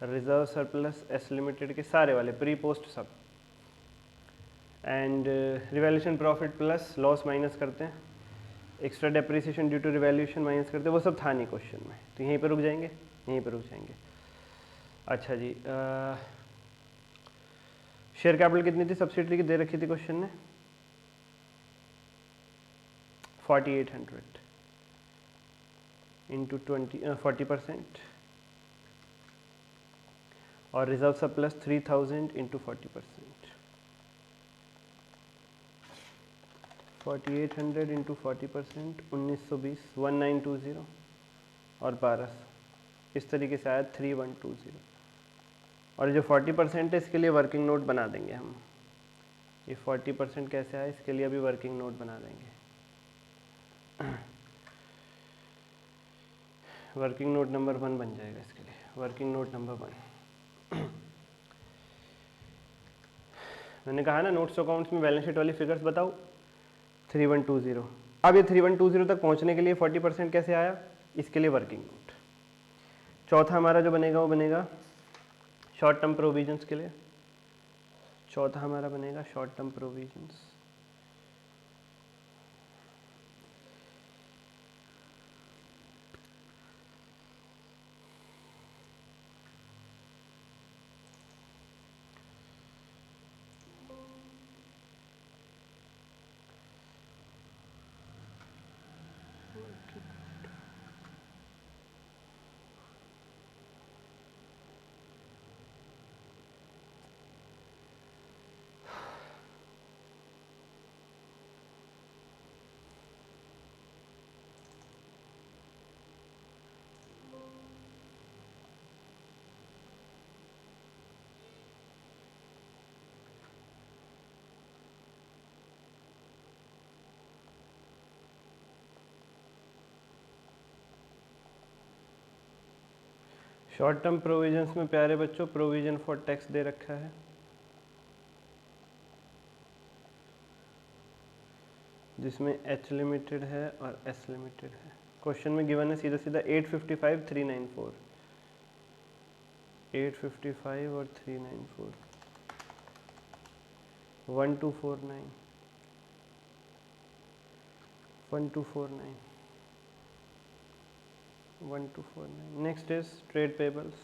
रिजर्व सरप्लस एस लिमिटेड के सारे वाले प्री पोस्ट सब, and revaluation profit plus loss minus करते हैं, extra depreciation due to revaluation minus करते हैं। वो सब था नहीं क्वेश्चन में, तो यहीं पर रुक जाएंगे, यहीं पर रुक जाएंगे। अच्छा जी, शेयर कैपिटल कितनी थी सब्सिडरी की, दे रखी थी क्वेश्चन ने, 4800 इंटू 40%, और रिजर्व सरप्लस 3000 इंटू 40%, 4800 इंटू 40%, 1920, 1920 और 1200, इस तरीके से आया 3120। और जो 40% है इसके लिए वर्किंग नोट बना देंगे हम। ये 40% कैसे आया, इसके लिए अभी वर्किंग नोट बना देंगे। वर्किंग नोट नंबर 1 बन जाएगा इसके लिए, वर्किंग नोट नंबर 1। मैंने कहा ना नोट्स अकाउंट्स में बैलेंस शीट वाली फिगर्स बताओ, 3120। अब ये 3120 तक पहुंचने के लिए 40% कैसे आया, इसके लिए वर्किंग नोट। चौथा हमारा जो बनेगा वो बनेगा शॉर्ट टर्म प्रोविजंस के लिए, चौथा हमारा बनेगा short term provisions. Short term provisions में प्यारे बच्चों प्रोविजन फॉर टैक्स दे रखा है, जिसमें एच लिमिटेड है और एस लिमिटेड है। क्वेश्चन में गिवन है सीधा सीधा 855 394, 855 और 394, 1249, 1249, 1249. Next is trade payables.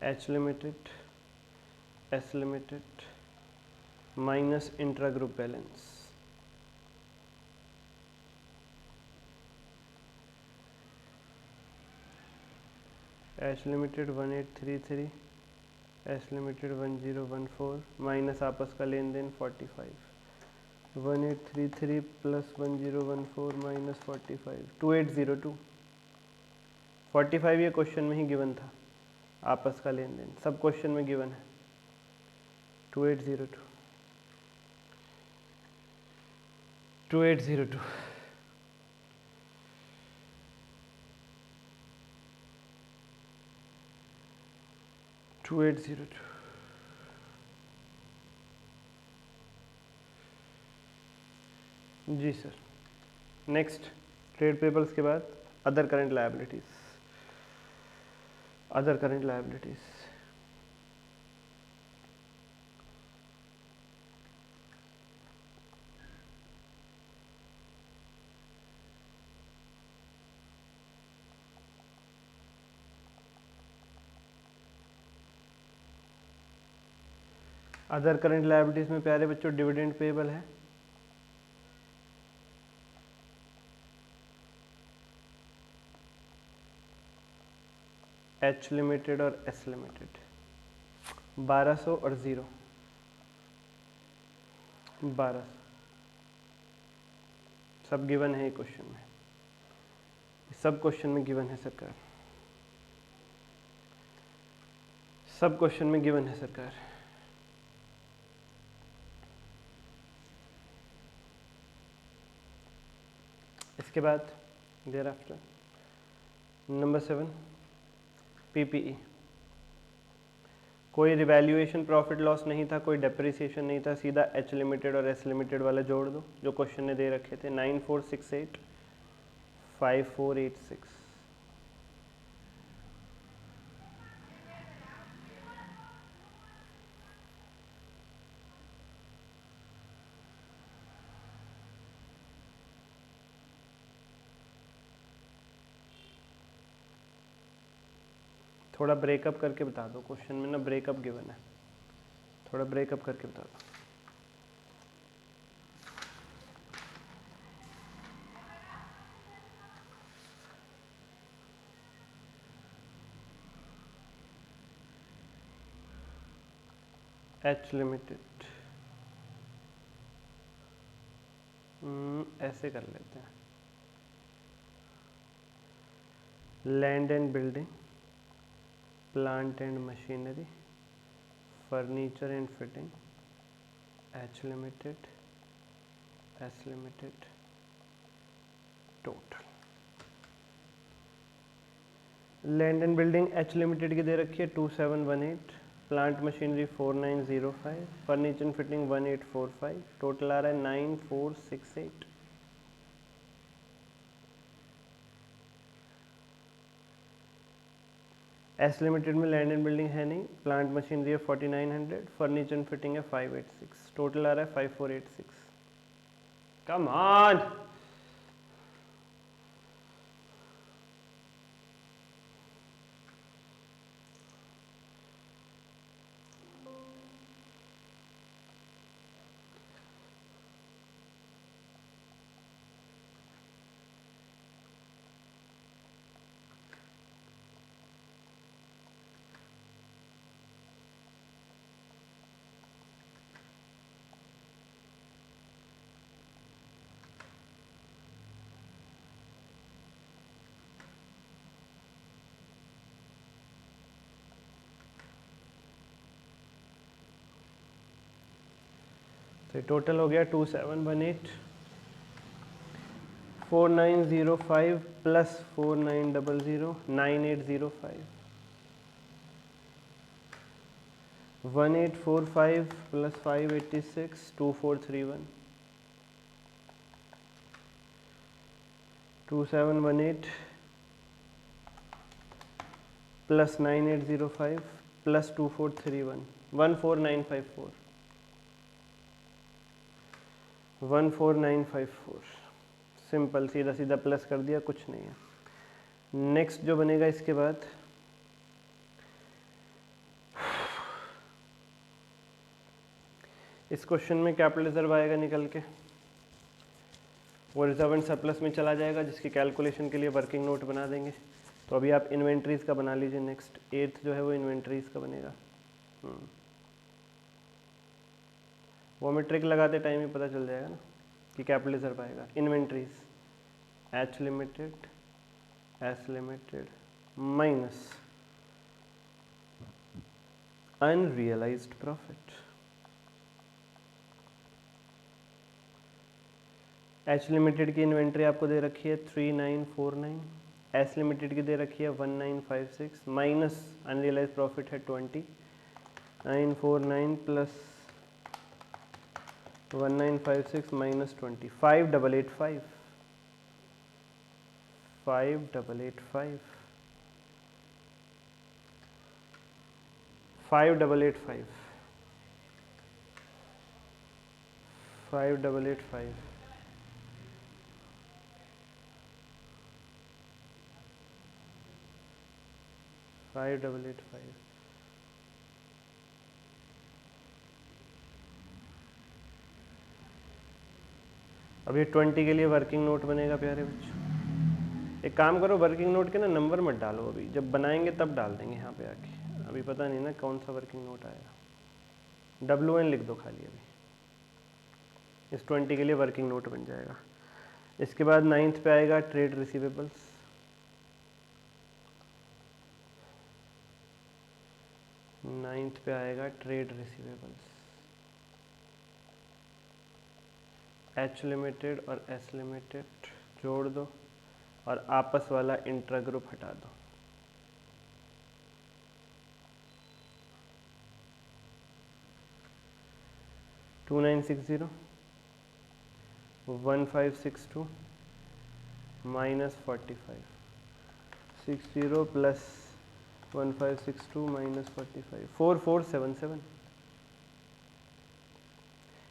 H limited, S limited minus intra-group balance. H limited 1833, S limited 1014 minus आपस का लेन देन 45, 1833 प्लस 1014 माइनस 45, 2802, 45 ये क्वेश्चन में ही गिवन था, आपस का लेन देन सब क्वेश्चन में गिवन है, 2802, 2802, 2802. जी सर. नेक्स्ट ट्रेड पेबल्स के बाद other current liabilities. Other current liabilities other current liabilities में प्यारे बच्चों डिविडेंड पेबल है, H लिमिटेड और S लिमिटेड, 1200 और 0, 1200 सब गिवन है क्वेश्चन में, सब क्वेश्चन में गिवन है सरकार, सब क्वेश्चन में गिवन है सरकार. इसके बाद देयर आफ्टर नंबर 7 पीपीई. कोई रिवैल्यूएशन प्रॉफिट लॉस नहीं था, कोई डेप्रिसिएशन नहीं था, सीधा H लिमिटेड और S लिमिटेड वाला जोड़ दो जो क्वेश्चन ने दे रखे थे, 9468 5486. थोड़ा ब्रेकअप करके बता दो, क्वेश्चन में ना ब्रेकअप गिवन है, थोड़ा ब्रेकअप करके बता दो. H लिमिटेड ऐसे कर लेते हैं, land and building, plant and machinery, furniture and fitting, H limited, S limited, total. Land and building H limited की दे रखी है 2718, plant machinery 4905, furniture and fitting 1845, total आ रहा है 9468. एस लिमिटेड में लैंड एंड बिल्डिंग है नहीं, प्लांट मशीनरी है 4900, फर्नीचर एंड फिटिंग है 586, टोटल आ रहा है 5486. Come on. तो टोटल हो गया 2718, 4905 plus 4900 9805, 1845 plus 586 2431 2718 plus 9805 plus 2431 14954 14954 simple, सीधा सीधा प्लस कर दिया, कुछ नहीं है। नेक्स्ट जो बनेगा इसके बाद इस क्वेश्चन में कैपिटल रिजर्व आएगा निकल के, वो रिजर्व एंड सरप्लस में चला जाएगा, जिसकी कैलकुलेशन के लिए वर्किंग नोट बना देंगे। तो अभी आप इन्वेंट्रीज का बना लीजिए। नेक्स्ट 8th जो है वो इन्वेंट्रीज का बनेगा। वो में ट्रिक लगाते टाइम ही पता चल जाएगा ना कि कैपिटल रिजर्व आएगा। Inventories H limited S limited minus unrealised profit. H limited की इन्वेंट्री आपको दे रखी है 3949, एस लिमिटेड की दे रखी है 1956 माइनस अनरियलाइज्ड प्रॉफिट है 20949 प्लस 1956 माइनस 20 5885 5885 5885 5885 5885 अब ये 20 के लिए वर्किंग नोट बनेगा प्यारे बच्चों। एक काम करो, वर्किंग नोट के ना नंबर मत डालो, अभी जब बनाएंगे तब डाल देंगे यहाँ पे आके। अभी पता नहीं ना कौन सा वर्किंग नोट आएगा। WN लिख दो खाली अभी। इस 20 के लिए वर्किंग नोट बन जाएगा। इसके बाद 9th पे आएगा ट्रेड रिसीवेबल्स। नाइन्थ पे आएगा ट्रेड रिसीवेबल्स। एच लिमिटेड और एस लिमिटेड जोड़ दो और आपस वाला इंट्रा ग्रुप हटा दो। $2960 1562 माइनस 45 60 प्लस 1562 माइनस 45 4477।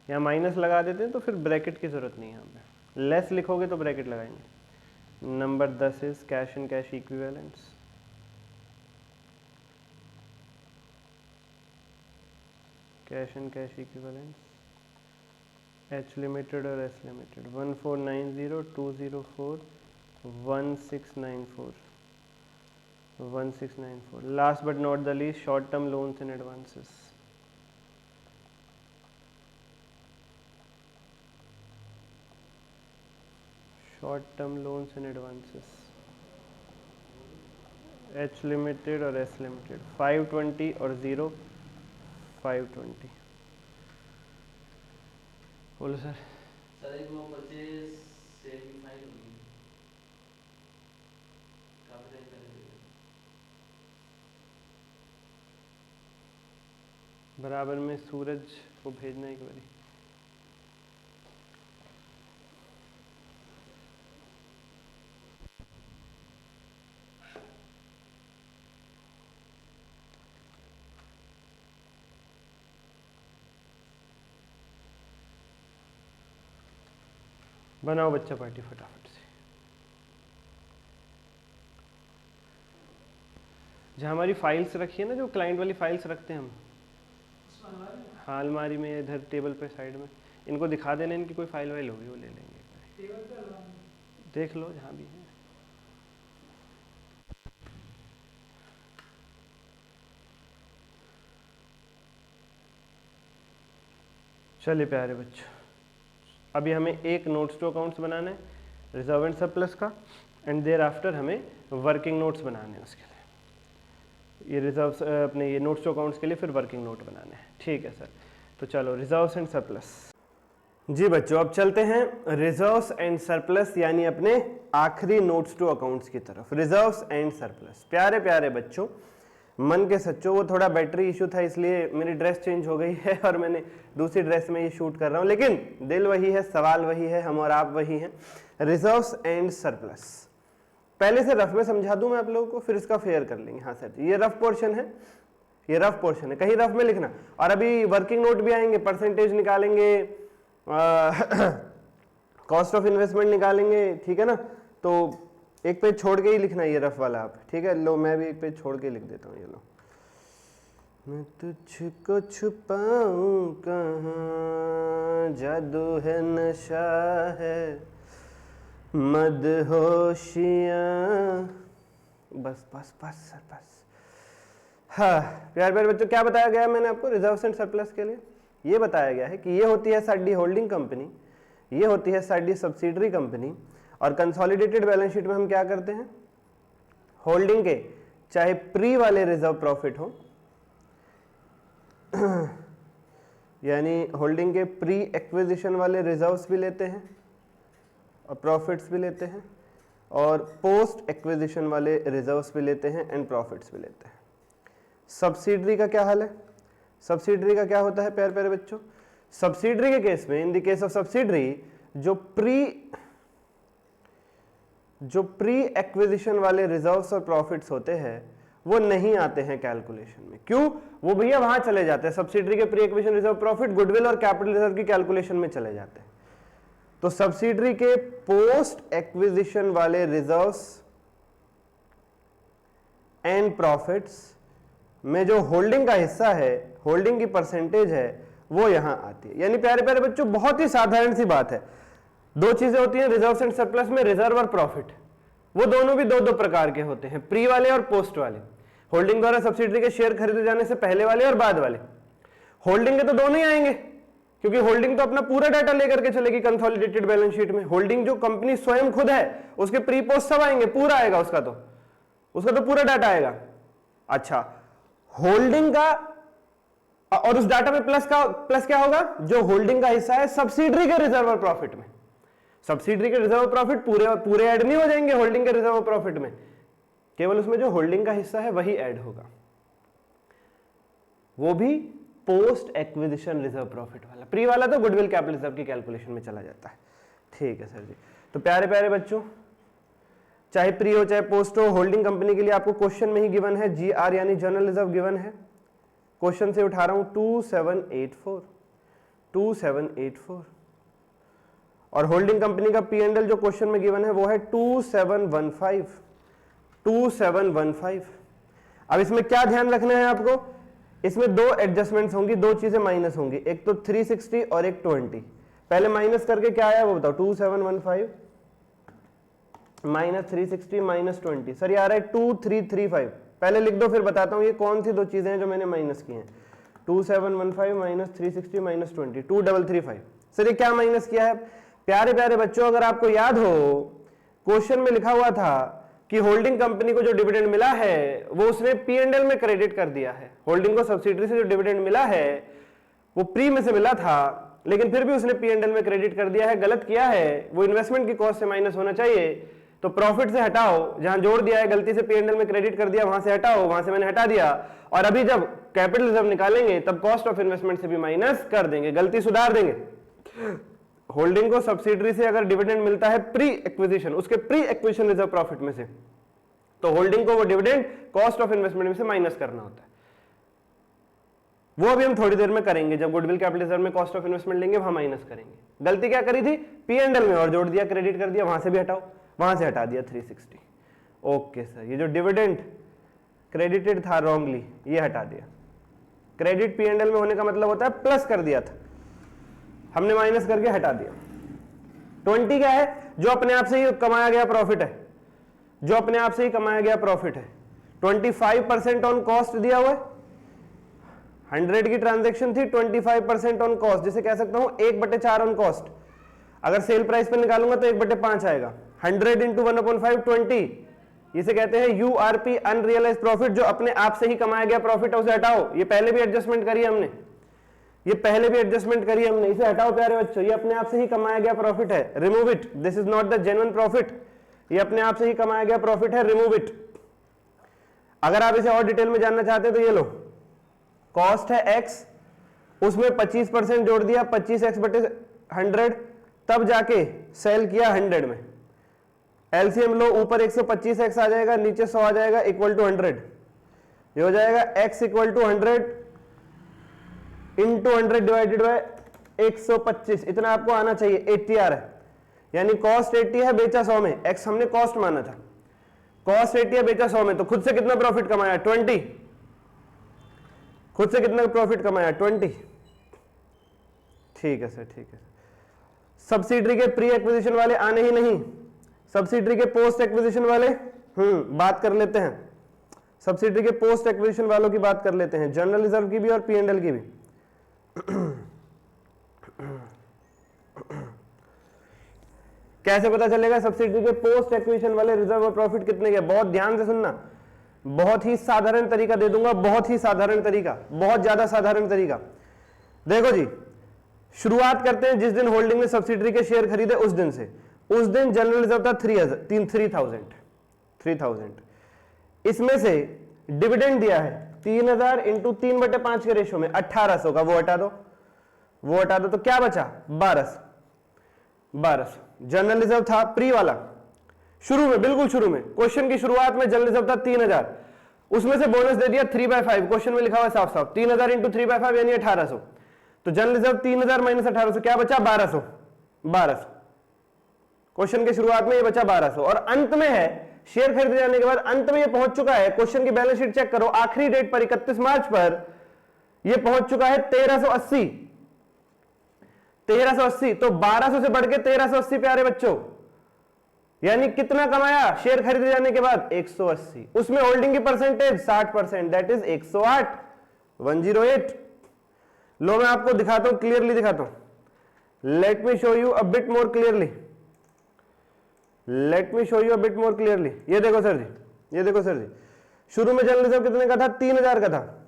यहाँ माइनस लगा देते हैं तो फिर ब्रैकेट की ज़रूरत नहीं है। यहाँ पे लेस लिखोगे तो ब्रैकेट लगाएंगे। Number 10 is cash and cash equivalents. Cash and cash equivalents H limited और S limited 1490 204 1694 1694। Last but not the least short term loans and advances. Short term loans and advances H limited और S limited 520 और 0 520। बोलो sir. Sir एक वो purchase sale की file होगी, काफी time पहले बराबर में सूरज को भेजना एक बारी। बनाओ बच्चा पार्टी फटाफट से। जहाँ हमारी फाइल्स रखी है ना, जो क्लाइंट वाली फाइल्स रखते हैं हम, हाँ अलमारी में इधर टेबल पे साइड में, इनको दिखा देना। इनकी कोई फाइल वाइल होगी वो ले लेंगे। देख लो जहाँ भी है। चलिए प्यारे बच्चों, अभी हमें एक नोट्स टू अकाउंट्स बनाना है रिजर्व एंड सरप्लस का, एंड देयर आफ्टर हमें वर्किंग नोट्स बनाने हैं उसके लिए। ये रिजर्व अपने ये नोट्स टू अकाउंट्स के लिए फिर वर्किंग नोट बनाने हैं। ठीक है सर, तो चलो रिजर्व्स एंड सरप्लस। जी बच्चों, अब चलते हैं रिजर्व्स एंड सरप्लस यानी अपने आखिरी नोट्स टू अकाउंट्स की तरफ। Reserves and surplus. प्यारे प्यारे बच्चों, मन के सच्चों, वो थोड़ा बैटरी इशू था इसलिए मेरी ड्रेस चेंज हो गई है और मैंने दूसरी ड्रेस में ये शूट कर रहा हूँ, लेकिन दिल वही है, सवाल वही है, हम और आप वही हैं। रिजर्व्स एंड सरप्लस पहले से रफ में समझा दूं मैं आप लोगों को, फिर इसका फेयर कर लेंगे। हाँ सर, ये रफ पोर्शन है, ये रफ पोर्शन है, कहीं रफ में लिखना। और अभी वर्किंग नोट भी आएंगे, परसेंटेज निकालेंगे, कॉस्ट ऑफ इन्वेस्टमेंट निकालेंगे, ठीक है ना। तो एक पेज छोड़ के ही लिखना ये रफ वाला आप, ठीक है। लो मैं भी एक पेज छोड़ के लिख देता हूँ, ये लो। मैं तुझको छुपाऊं कहाँ, जादू है नशा है मदहोशियाँ, बस बस बस सर बस। हाँ प्यारे प्यारे बच्चों, क्या बताया गया है मैंने आपको रिजर्व्स एंड सरप्लस के लिए? ये बताया गया है कि ये होती है साडी होल्डिंग कंपनी, ये होती है साडी सब्सिडरी कंपनी, और कंसोलिडेटेड बैलेंस शीट में हम क्या करते हैं, होल्डिंग के चाहे प्री वाले रिजर्व प्रॉफिट हो, यानी होल्डिंग के प्री एक्विजिशन वाले रिजर्व्स भी लेते हैं और प्रॉफिट्स भी लेते हैं, और पोस्ट एक्विजिशन वाले रिजर्व्स भी लेते हैं एंड प्रॉफिट्स भी लेते हैं। सब्सिडरी का क्या हाल है? सब्सिडरी का क्या होता है प्यारे प्यारे बच्चों? सब्सिडरी के केस में, in the case of subsidiary, जो प्री एक्विजिशन वाले रिजर्व्स और प्रॉफिट्स होते हैं वो नहीं आते हैं कैलकुलेशन में। क्यों? वो भैया वहां चले जाते हैं, सब्सिडरी के pre acquisition reserve profit goodwill और कैपिटल रिजर्व की कैलकुलेशन में चले जाते हैं। तो सब्सिडरी के पोस्ट एक्विजिशन वाले रिजर्व्स एंड प्रॉफिट्स में जो होल्डिंग का हिस्सा है, होल्डिंग की परसेंटेज है, वो यहां आती है। यानी प्यारे प्यारे बच्चों, बहुत ही साधारण सी बात है, दो चीजें होती हैं रिजर्व्स एंड सरप्लस में, रिजर्व और प्रॉफिट। वो दोनों भी दो दो प्रकार के होते हैं, प्री वाले और पोस्ट वाले। होल्डिंग द्वारा सब्सिडरी के शेयर खरीदे जाने से पहले वाले और बाद वाले। होल्डिंग के तो दोनों ही आएंगे, क्योंकि होल्डिंग तो अपना पूरा डाटा लेकर के चलेगी कंसोलिडेटेड बैलेंस शीट में। होल्डिंग जो कंपनी स्वयं खुद है, उसके प्री पोस्ट सब आएंगे, पूरा आएगा उसका तो पूरा डाटा आएगा। अच्छा, होल्डिंग का और उस डाटा में प्लस क्या होगा? जो होल्डिंग का हिस्सा है सब्सिडरी के रिजर्व और प्रॉफिट में। सब्सिडरी के रिजर्व प्रॉफिट पूरे ऐड नहीं हो जाएंगे होल्डिंग के रिजर्व प्रॉफिट में, केवल उसमें जो होल्डिंग का हिस्सा है वही ऐड होगा, वो भी पोस्ट एक्विजिशन रिजर्व प्रॉफिट वाला। प्री वाला तो गुडविल कैपिटल रिजर्व की कैलकुलेशन में चला जाता है। ठीक है सर जी। तो प्यारे प्यारे बच्चों, चाहे प्री हो चाहे पोस्ट हो, होल्डिंग कंपनी के लिए आपको क्वेश्चन में ही गिवन है, जीआर यानी जनरल रिजर्व गिवन है। क्वेश्चन से उठा रहा हूं 2784। और होल्डिंग कंपनी का P&L जो क्वेश्चन में गिवन है वो है 2715। अब इसमें क्या ध्यान रखना है आपको? इसमें दो एडजस्टमेंट्स होंगी, दो चीजें माइनस होंगी, एक तो 360 और एक 20। पहले माइनस करके क्या आया वो बताओ। 2715 माइनस 360 माइनस 20, सर ये आ रहा है 2335। पहले लिख दो फिर बताता हूं ये कौन सी दो चीजें हैं जो मैंने माइनस की हैं। 2715 माइनस 360 माइनस 20, 2335। सर ये क्या माइनस किया है? प्यारे प्यारे बच्चों, अगर आपको याद हो क्वेश्चन में लिखा हुआ था कि होल्डिंग कंपनी को जो डिविडेंड मिला है वो उसने P&L में क्रेडिट कर दिया है। होल्डिंग को सब्सिडरी से जो डिविडेंड मिला है वो प्री में से मिला था, लेकिन फिर भी उसने P&L में क्रेडिट कर दिया है। गलत किया है, वो इन्वेस्टमेंट की कॉस्ट से माइनस होना चाहिए। तो प्रॉफिट से हटाओ, जहां जोड़ दिया है गलती से P&L में क्रेडिट कर दिया, वहां से हटाओ, वहां से मैंने हटा दिया। और अभी जब कैपिटल रिजर्व निकालेंगे तब कॉस्ट ऑफ इन्वेस्टमेंट से भी माइनस कर देंगे, गलती सुधार देंगे। होल्डिंग को सब्सिडरी से अगर डिविडेंड मिलता है प्री एक्विजिशन, उसके प्री एक्विजिशन रिजर्व प्रॉफिट में से, तो होल्डिंग को वो डिविडेंड कॉस्ट ऑफ इन्वेस्टमेंट में से माइनस करना होता है। वो अभी हम थोड़ी देर में करेंगे, जब गुडविल कैपिटल रिजर्व में कॉस्ट ऑफ इन्वेस्टमेंट लेंगे वहां माइनस करेंगे। गलती क्या करी थी? P&L में और जोड़ दिया, क्रेडिट कर दिया, वहां से भी हटाओ, वहां से हटा दिया 360। ओके सर, ये जो डिविडेंड क्रेडिटेड था रॉन्गली, ये हटा दिया। क्रेडिट P&L में होने का मतलब होता है प्लस कर दिया था, हमने माइनस करके हटा दिया। 20 क्या है? जो अपने आप से ही कमाया गया प्रॉफिट है, जो अपने आप से ही कमाया गया प्रॉफिट है। 25% ऑन कॉस्ट दिया हुआ है, 100 की ट्रांजैक्शन थी, 25% ऑन कॉस्ट, जिसे कह सकता हूं 1/4 ऑन कॉस्ट। अगर सेल प्राइस पे निकालूंगा तो 1/5 आएगा। 100 इंटू 1/5 20, इसे कहते हैं URP अनरियलाइज प्रॉफिट, जो अपने आप से ही कमाया गया प्रॉफिट है, उसे हटाओ। ये पहले भी एडजस्टमेंट करी हमने, इसे हटाओ प्यारे बच्चों। ये अपने आप से ही कमाया गया प्रॉफिट है, remove it, this is not the genuine profit. ये अपने आप से ही कमाया गया प्रॉफिट है, रिमूव इट। अगर आप इसे और डिटेल में जानना चाहते हैं तो ये लो, कॉस्ट है x, उसमें 25% जोड़ दिया 25x बटे 100, तब जाके सेल किया 100 में। एलसीएम लो, ऊपर 125x आ जाएगा, नीचे 100 आ जाएगा, इक्वल टू 100। ये हो जाएगा x equal to 100 into 100 divided by 125। इतना आपको आना चाहिए, 80 आ रहा है, यानी कॉस्ट 80 है, बेचा 100 में। x हमने कॉस्ट माना था, कॉस्ट 80 है, बेचा 100 में, तो खुद से कितना प्रॉफिट कमाया? 20। खुद से कितना प्रॉफिट कमाया? 20। ठीक है सर, ठीक है। सब्सिडरी के प्री एक्विजिशन वाले आने ही नहीं, सब्सिडरी के पोस्ट एक्विजिशन वाले बात कर लेते हैं। सब्सिडरी के पोस्ट एक्विजिशन वालों की बात कर लेते हैं, जनरल रिजर्व की भी और P&L की भी। कैसे पता चलेगा सब्सिडरी के पोस्ट एक्विजिशन वाले रिजर्व और प्रॉफिट कितने के? बहुत ध्यान से सुनना, बहुत ही साधारण तरीका दे दूंगा, बहुत ही साधारण तरीका, बहुत ज्यादा साधारण तरीका। देखो जी, शुरुआत करते हैं जिस दिन होल्डिंग ने सब्सिडरी के शेयर खरीदे उस दिन से। उस दिन जनरल रिजर्व था 3000। इसमें से डिविडेंड दिया है 3000 इंटू 3/5 के रेशो में 1800 का, वो हटा दो, वो हटा दो, तो क्या बचा? 1200। जनरल रिजर्व था प्री वाला, शुरू में, बिल्कुल शुरू में, क्वेश्चन की शुरुआत में जनरल रिजर्व था 3000, उसमें से बोनस दे दिया 3/5, क्वेश्चन में लिखा हुआ है साफ साफ 3000 इंटू 3/5 यानी 1800। तो जनरल रिजर्व 3000 माइनस 1800 क्या बचा? 1200। क्वेश्चन की शुरुआत में ये बचा 1200, और अंत में है शेयर खरीदे जाने के बाद अंत में ये पहुंच चुका है, क्वेश्चन की बैलेंस शीट चेक करो, आखिरी डेट पर 31 मार्च पर ये पहुंच चुका है 1380। तो 1200 से बढ़ के 1380 प्यारे बच्चों, यानी कितना कमाया शेयर खरीदे जाने के बाद? 180। उसमें होल्डिंग की परसेंटेज 60%, दैट इज 108। लो मैं आपको दिखाता हूं, क्लियरली दिखाता हूं। Let me show you a bit more clearly, ये देखो सर जी, ये देखो सर जी, शुरू में जनरल रिजर्व कितने का था? 3000 का था।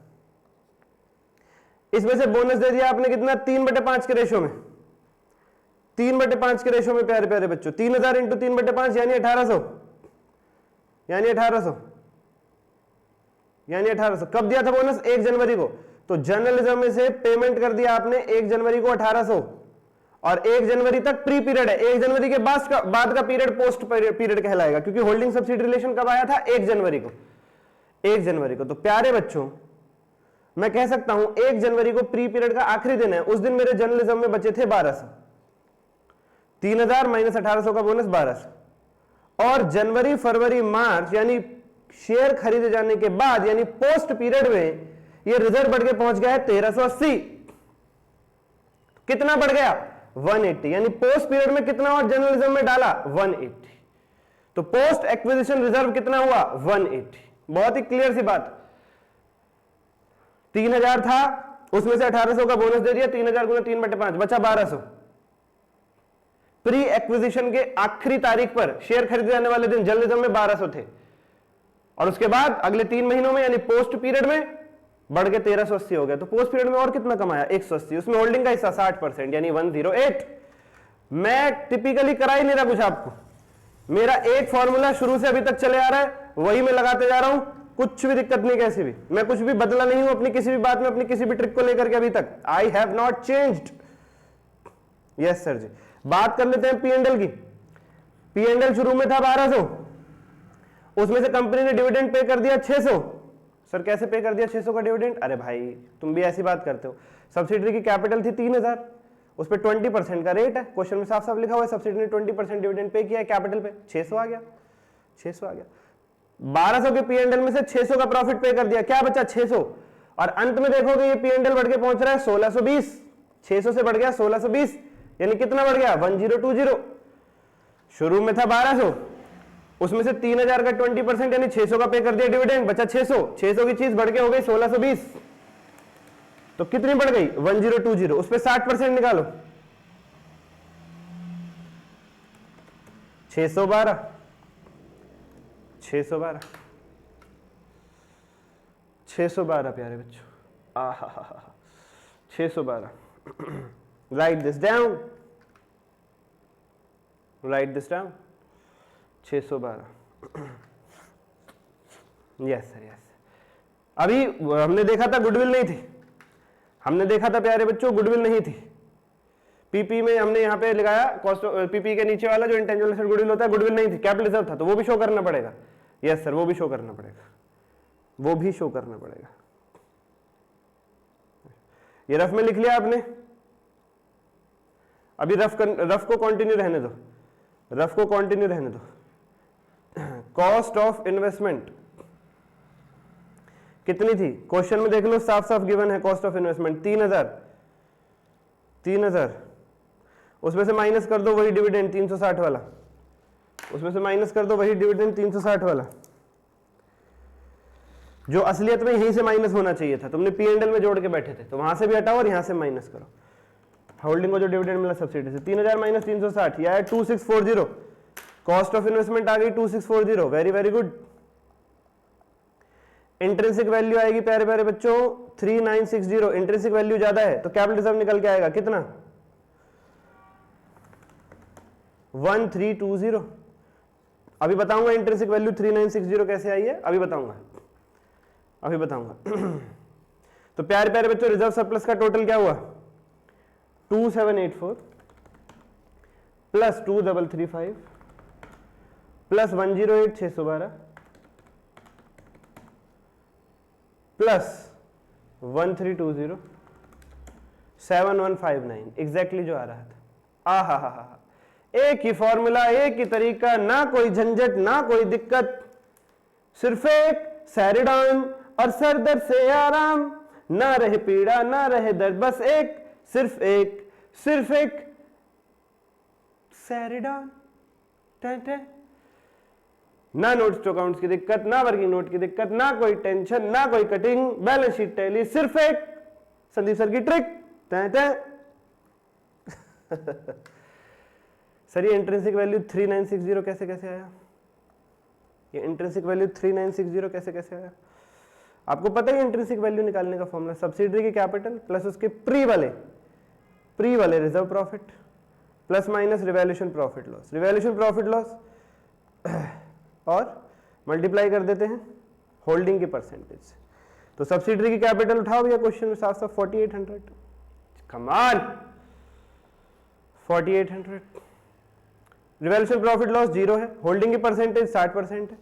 इसमें से बोनस दे दिया आपने कितना? 3/5 के रेशो में, 3/5 के रेशो में प्यारे प्यारे बच्चों, 3000 इंटू 3/5 यानी 1800, यानी 1800। कब दिया था बोनस? 1 जनवरी को। तो जनरल रिजर्व में से पेमेंट कर दिया आपने 1 जनवरी को 1800, और 1 जनवरी तक प्री पीरियड है, 1 जनवरी के बाद का पीरियड पोस्ट पीरियड कहलाएगा, क्योंकि होल्डिंग सब्सिडी रिलेशन कब आया था? 1 जनवरी को, 1 जनवरी को। तो प्यारे बच्चों मैं कह सकता हूं 1 जनवरी को प्री पीरियड का आखिरी दिन है, उस दिन मेरे जनरल रिजर्व में बचे थे 1200, 3000 माइनस 1800 का बोनस 1200, और जनवरी फरवरी मार्च यानी शेयर खरीदे जाने के बाद यानी पोस्ट पीरियड में ये रिजर्व बढ़ के पहुंच गया है 1380। कितना बढ़ गया? 180, यानी पोस्ट पीरियड में कितना और जनरल रिजर्व में डाला? 180। तो पोस्ट एक्विजिशन रिजर्व कितना हुआ? 180। बहुत ही क्लियर सी बात, 3000 था, उसमें से 1800 का बोनस दे दिया, 3000 गुना 3/5 बचा 1200। प्री एक्विजिशन के आखिरी तारीख पर शेयर खरीदे जाने वाले दिन जनरल रिजर्व में 1200 थे, और उसके बाद अगले 3 महीनों में यानी पोस्ट पीरियड में बढ़ के 1380 हो गया। तो पोस्ट पीरियड में और कितना कमाया? 180। उसमें होल्डिंग का हिस्सा 60% यानी 108। मैं टिपिकली करा ही नहीं रहा कुछ आपको, मेरा एक फॉर्मूला शुरू से अभी तक चले आ रहा है, वही मैं लगाते जा रहा हूं, कुछ भी दिक्कत नहीं, कैसी भी, मैं कुछ भी बदला नहीं हूं अपनी किसी भी बात में, अपनी किसी भी ट्रिक को लेकर के अभी तक। I have not changed. Yes sir ji. बात कर लेते हैं P&L की। P&L शुरू में था 1200, उसमें से कंपनी ने डिविडेंड पे कर दिया 600। सर कैसे पे कर दिया 600 का डिविडेंड? अरे भाई तुम भी ऐसी बात करते हो, सब्सिडरी की कैपिटल थी 3000, उस पर 20% का रेट है, क्वेश्चन में साफ साफ लिखा हुआ है सब्सिडी ने 20% डिविडेंड पे किया है कैपिटल पे, 600 आ गया, 600 आ गया। 1200 के P&L में से 600 का प्रॉफिट पे कर दिया, क्या बचा? 600। और अंत में देखोगे ये P&L बढ़ के पहुंच रहा है 1620, 600 से बढ़ गया 1620, यानी कितना बढ़ गया? 1020। शुरू में था 1200, उसमें से 3000 का 20% यानी 600 का पे कर दिया डिविडेंड, बचा 600। 600 की चीज बढ़ के हो गई 1620, तो कितनी बढ़ गई? 1020। उस पे 60% निकालो, 612, 612, 612 प्यारे बच्चों, आहा 612। Right this down, right this down, 612। Yes sir yes. अभी हमने देखा था गुडविल नहीं थी, हमने देखा था प्यारे बच्चों गुडविल नहीं थी। पीपी में हमने यहाँ पे लगाया कॉस्ट, पीपी के नीचे वाला जो इंटेंजिबल एसेट गुडविल होता है, गुडविल नहीं थी, कैपिटल रिजर्व था, तो वो भी शो करना पड़ेगा। यस सर, वो भी शो करना पड़ेगा, वो भी शो करना पड़ेगा। ये रफ में लिख लिया आपने। अभी रफ को कंटिन्यू रहने दो, रफ को कंटिन्यू रहने दो। कॉस्ट ऑफ इन्वेस्टमेंट कितनी थी? क्वेश्चन में देख लो, साफ साफ गिवन है कॉस्ट ऑफ इन्वेस्टमेंट 3000। उसमें से माइनस कर दो वही डिविडेंड 360 वाला, उसमें से माइनस कर दो वही डिविडेंड 360 वाला, जो असलियत में यहीं से माइनस होना चाहिए था। तुमने पी एंड एल में जोड़ के बैठे थे, तो वहां से भी हटाओ और यहां से माइनस करो। होल्डिंग को जो डिविडेंड मिला सब्सिडी से 3000 माइनस 360, यह है 2640। कॉस्ट ऑफ इन्वेस्टमेंट आ गई 2640, very very good. Intrinsic value आएगी प्यारे प्यारे बच्चों 3960। इंट्रिंसिक वैल्यू ज्यादा है तो कैपिटल रिजर्व निकल के आएगा कितना? 1320। अभी बताऊंगा इंट्रिंसिक वैल्यू 3960 कैसे आई है, अभी बताऊंगा। तो प्यारे प्यारे बच्चों रिजर्व सरप्लस का टोटल क्या हुआ? 2784 प्लस 2335 प्लस 108612 प्लस 1320 7159 एग्जैक्टली जो आ रहा था। हा, एक ही फॉर्मूला, एक ही तरीका, ना कोई झंझट ना कोई दिक्कत, सिर्फ एक सैरिडॉन और सर दर्द से आराम, ना रहे पीड़ा ना रहे दर्द, बस एक सिर्फ एक सैरिडॉन। ना नोट्स टू अकाउंट्स की दिक्कत, ना वर्किंग नोट की दिक्कत, ना कोई टेंशन, ना कोई कटिंग, बैलेंस शीट टैली, सिर्फ एक संदीप सर की ट्रिक। सर ये इंट्रिंसिक वैल्यू 3960 कैसे कैसे आया? ये इंट्रिंसिक वैल्यू 3960 कैसे कैसे आया? आपको पता है इंट्रिंसिक वैल्यू निकालने का फॉर्मूला सब्सिडरी की कैपिटल प्लस उसके प्री वाले reserve profit plus minus revaluation profit loss और मल्टीप्लाई कर देते हैं होल्डिंग के परसेंटेज से। तो सब्सिडरी की कैपिटल उठाओ भैया, क्वेश्चन में साफ साफ 4800। कमाल 4800। रिवैल्यूएशन प्रॉफिट लॉस 0 है, होल्डिंग की परसेंटेज 60% है,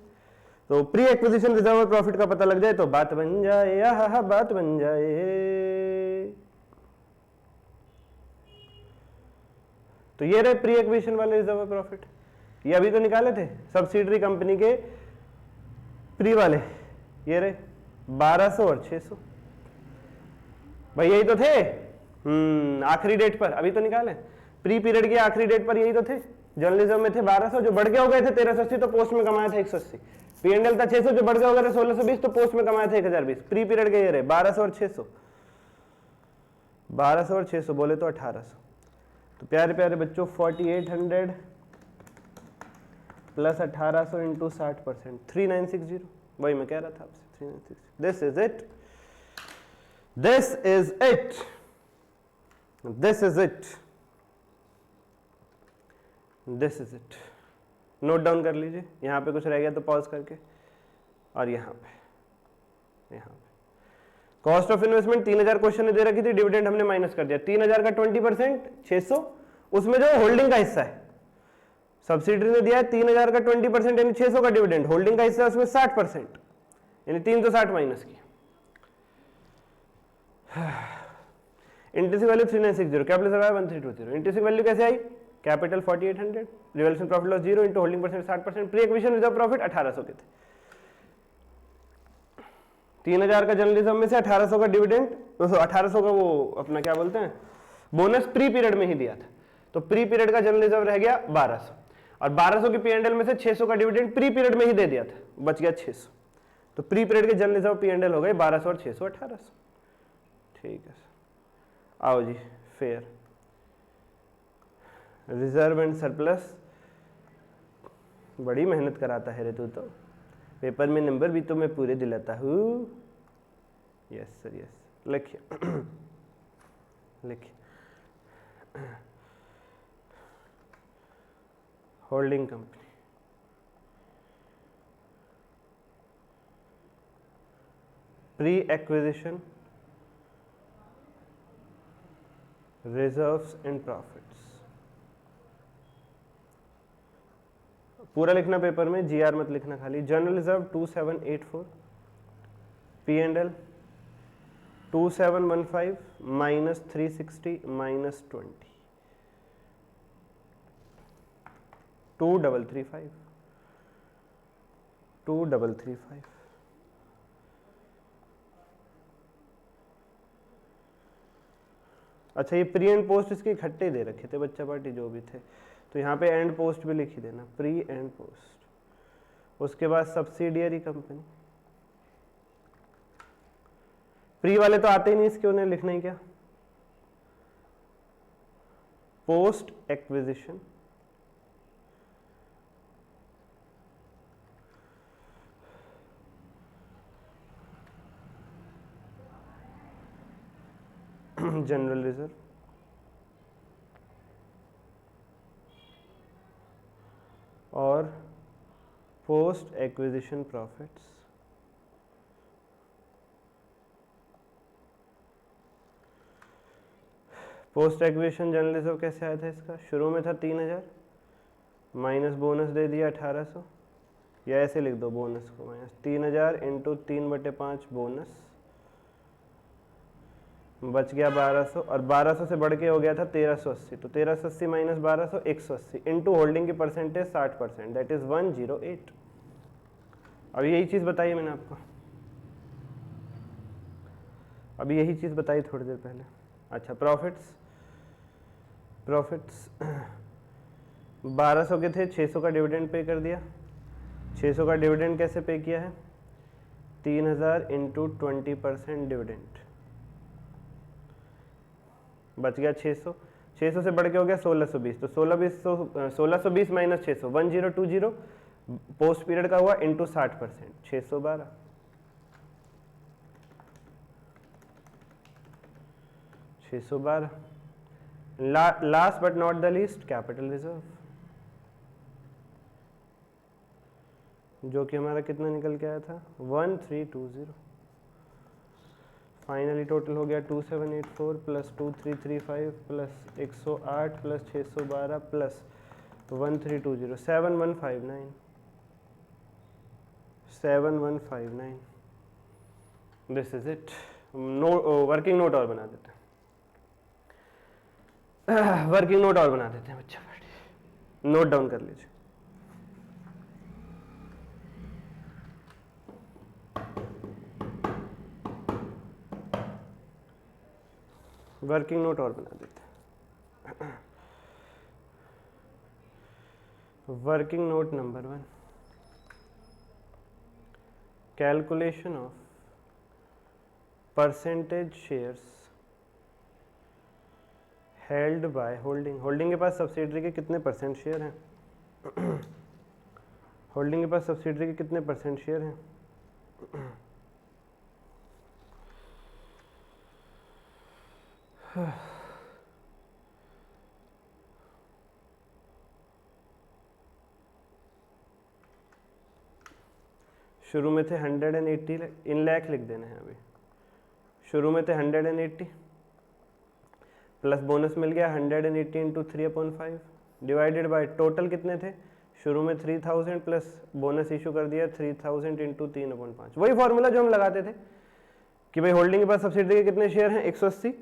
तो प्री एक्विजिशन रिजर्व प्रॉफिट का पता लग जाए तो बात बन जाए, बात बन जाए। तो ये रहे प्री एक्विजिशन वाले रिजर्व प्रॉफिट, ये अभी तो निकाले थे सब्सिडरी कंपनी के प्री वाले, ये रहे 1200 और 600। भाई यही तो थे आखिरी डेट पर, अभी तो निकाले प्री पीरियड की आखिरी डेट पर, यही तो थे। जर्नलिज्म में थे 1200 जो बढ़ के हो गए थे 1380, तो पोस्ट में कमाया था 180। पीएनएल था 600 जो बढ़ के हो गए थे 1620, तो पोस्ट में कमाया था 1020। प्री पीरियड के ये रहे 1200 और 600, 1200 और 600 बोले तो 1800। तो प्यारे प्यारे बच्चों 4800 प्लस 1800 इंटू 60%, 3960। वही मैं कह रहा था आपसे 3960। This is it, this is it, this is it, this is it. Note down कर लीजिए, यहां पे कुछ रह गया तो पॉज करके, और यहां पे कॉस्ट ऑफ इन्वेस्टमेंट 3000 क्वेश्चन ने दे रखी थी, डिविडेंड हमने माइनस कर दिया 3000 का 20% 600, उसमें जो होल्डिंग का हिस्सा है सब्सिडरी ने दिया है 3000 का 20% यानी 600 का डिविडेंड, होल्डिंग का हिस्सा है उसमें 60% यानी 360 माइनस किया। Intrinsic value 3960, capital reserve 1320। Intrinsic value कैसे आई? Capital 4800, revaluation profit loss 0 into holding percent 60%, pre acquisition reserve profit 1800 के थे। 3000 का जर्नलिज्म में से 1800 का डिविडेंड, 1800 का वो अपना क्या बोलते हैं बोनस प्री पीरियड में ही दिया था, तो प्री पीरियड का जनरल रह गया 1200, और 1200 की पीएनएल में से 600 का डिविडेंड प्री पीरियड में ही दे दिया था, बच गया 600। तो प्री पीरियड के जनरल रिजर्व पीएनएल हो गए 1200 और 600 1800। ठीक है सर, आओ जी फेयर रिजर्व एंड सरप्लस। बड़ी मेहनत कराता है रे तू तो, पेपर में नंबर भी तो मैं पूरे दिलाता हूँ। यस सर यस, लिखिए लिखिए। Holding company pre acquisition reserves and profits. पूरा लिखना पेपर में, जीआर मत लिखना खाली। General reserve 2784, P and L 2715 minus 360 minus 20 2335 2335। अच्छा, ये प्री एंड पोस्ट इसके इकट्ठे दे रखे थे बच्चा पार्टी जो भी थे, तो यहाँ पे एंड पोस्ट भी लिख ही देना, प्री एंड पोस्ट। उसके बाद सब्सिडियरी कंपनी, प्री वाले तो आते ही नहीं इसके, उन्हें लिखना ही क्या, पोस्ट एक्विजिशन जनरल रिजर्व और post acquisition profits. Post acquisition general reserve कैसे आया था इसका, शुरू में था 3000 माइनस बोनस दे दिया 1800, या ऐसे लिख दो बोनस को, माइनस 3000 इंटू 3/5 बोनस, बच गया 1200, और 1200 से बढ़ के हो गया था 1380, तो 1380 माइनस 1200 180 इंटू होल्डिंग की परसेंटेज 60%, दैट इज 108। अब यही चीज़ बताई मैंने आपको, अभी यही चीज़ बताई थोड़ी देर पहले। अच्छा, प्रॉफिट्स 1200 के थे, 600 का डिविडेंड पे कर दिया। 600 का डिविडेंड कैसे पे किया है, 3000 इंटू 20% डिविडेंड, बच गया 600। 600 से बढ़ के हो गया 1620, तो 1620 माइनस 600 1020, पोस्ट पीरियड का हुआ into 60%, 612। Last but not the least capital reserve, जो कि हमारा कितना निकल के आया था 1320। फाइनली टोटल हो गया 2784 plus 2335 plus 108 plus 612 plus 1320, 7159 7159। This is it. Working note और बना देते हैं, वर्किंग नोट और बना देते हैं बच्चा, नोट डाउन कर लीजिए। वर्किंग नोट और बना देते हैं। Working note number 1, calculation of percentage shares held by holding. Holding के पास सब्सिडरी के कितने परसेंट शेयर हैं, होल्डिंग के पास सब्सिडरी के कितने परसेंट शेयर हैं, शुरू में थे 180, इन लाख लिख देने हैं अभी। शुरू में थे 180 प्लस बोनस मिल गया 180 इंटू 3/5 डिवाइडेड बाय टोटल कितने थे, शुरू में 3000 प्लस बोनस इशू कर दिया 3000 इंटू 3/5। वही फॉर्मूला जो हम लगाते थे कि भाई होल्डिंग के पास सब्सिडरी के कितने शेयर हैं 180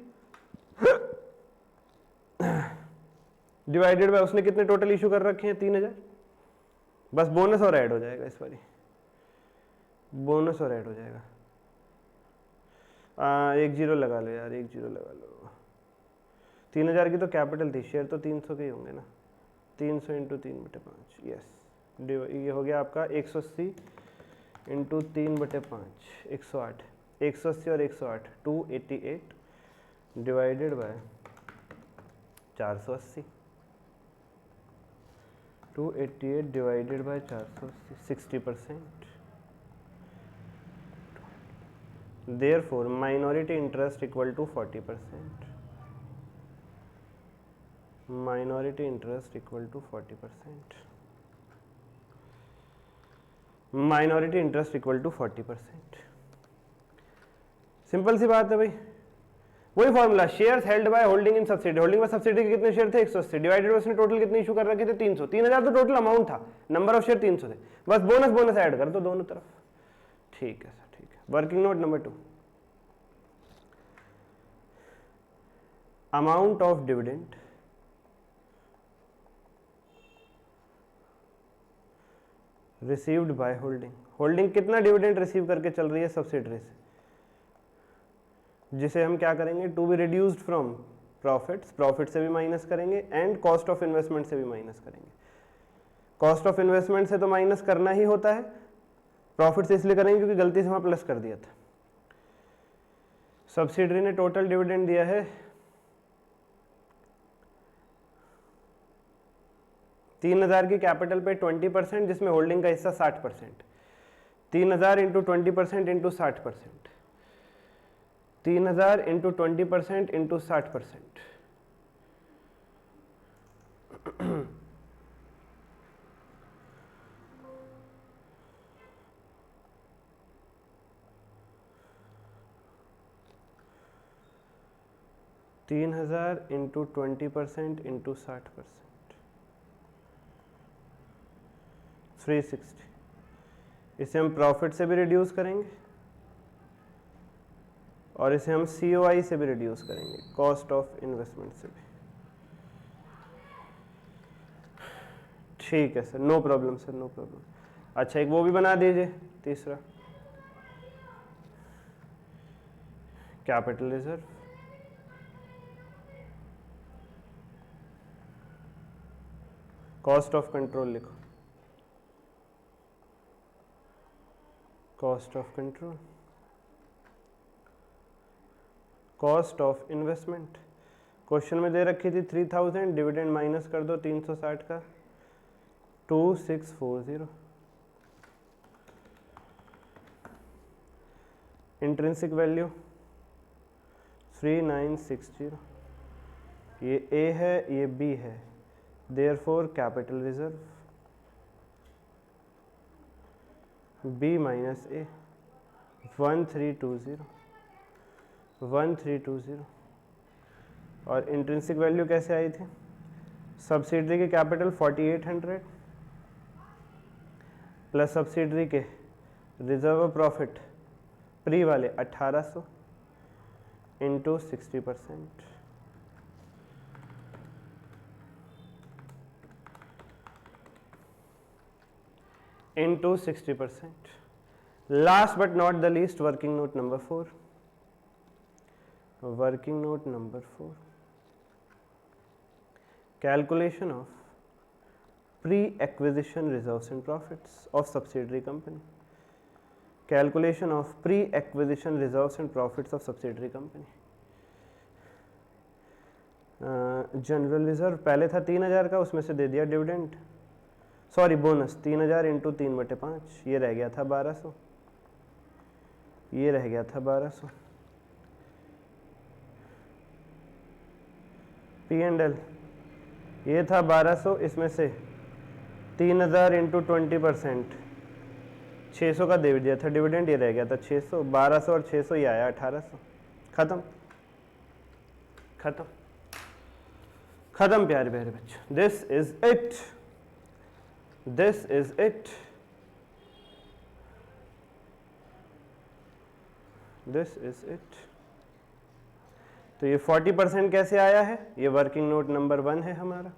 डिवाइडेड बाय उसने कितने टोटल इशू कर रखे हैं 3000, बस बोनस और ऐड हो जाएगा, इस बारी बोनस और ऐड हो जाएगा। 1 जीरो लगा लो यार, 1 जीरो लगा लो। 3000 की तो कैपिटल थी, शेयर तो 300 के ही होंगे ना, 300 इंटू 3/5, यस। ये हो गया आपका 180 इंटू 3/5 108, 180 और 108 288 divided by 480, 288 divided by 480, 60%। Therefore, minority interest equal to 40%. Minority interest equal to 40%. Minority interest equal to 40%. Simple सी बात है भाई, वही formula, shares held by holding in subsidy, holding bye subsidy के कितने शेयर थे 180 डिवाइडेड उसने total कितने issue कर रखे थे 300, 3000 तो टोटल अमाउंट था, नंबर ऑफ शेयर 300 थे, बस बोनस बोनस ऐड कर दो दोनों तरफ। ठीक है सर, ठीक है। Working note number 2, amount of dividend received by holding, holding कितना डिविडेंड रिसीव करके चल रही है सब्सिडरी से, जिसे हम क्या करेंगे, to be reduced from profits, profit से भी माइनस करेंगे एंड कॉस्ट ऑफ इन्वेस्टमेंट से भी माइनस करेंगे। कॉस्ट ऑफ इन्वेस्टमेंट से तो माइनस करना ही होता है, प्रॉफिट से इसलिए करेंगे क्योंकि गलती से वहां प्लस कर दिया था। सब्सिडरी ने टोटल डिविडेंड दिया है 3000 की कैपिटल पे 20%, जिसमें होल्डिंग का हिस्सा 60%, 3000 इंटू 20% इंटू 60%, 3000 इंटू 20% इंटू 60%, तीन 3000 इंटू 20% इंटू 60%, 360। इसे हम प्रॉफिट से भी रिड्यूस करेंगे और इसे हम COI से भी रिड्यूस करेंगे, कॉस्ट ऑफ इन्वेस्टमेंट से भी। ठीक है sir, no problem sir, no problem. अच्छा, एक वो भी बना दीजिए तीसरा, capital reserve, cost of control लिखो, cost of control, cost of investment. Question में दे रखी थी 3000, डिविडेंड माइनस कर दो 360 का, 2640। Intrinsic value 3960। ये A है, ये B है, therefore capital reserve B minus A 1320, 1320। और इंट्रिंसिक वैल्यू कैसे आई थी, सब्सिडरी की कैपिटल 4800 प्लस सब्सिडरी के रिजर्व प्रॉफिट प्री वाले 1800 into 60%, into 60%। Last but not the least, working note number 4, working note number 4, calculation of pre-acquisition reserves and profits of subsidiary company, calculation of pre-acquisition reserves and profits of subsidiary company। General reserve पहले था 3000 का, उसमें से दे दिया dividend, sorry bonus, 3000 into 3/5, ये रह गया था 1200, ये रह गया था 1200। P&L ये था 1200, इसमें से 3000 इंटू 20%, 600 का दे दिया था डिविडेंड, ये रह गया था 600, 1200 और 600 ये आया 1800। खत्म, खत्म, खत्म प्यारे प्यारे बच्चों। This is it, this is it, this is it. तो ये 40% कैसे आया है, ये वर्किंग नोट नंबर 1 है हमारा।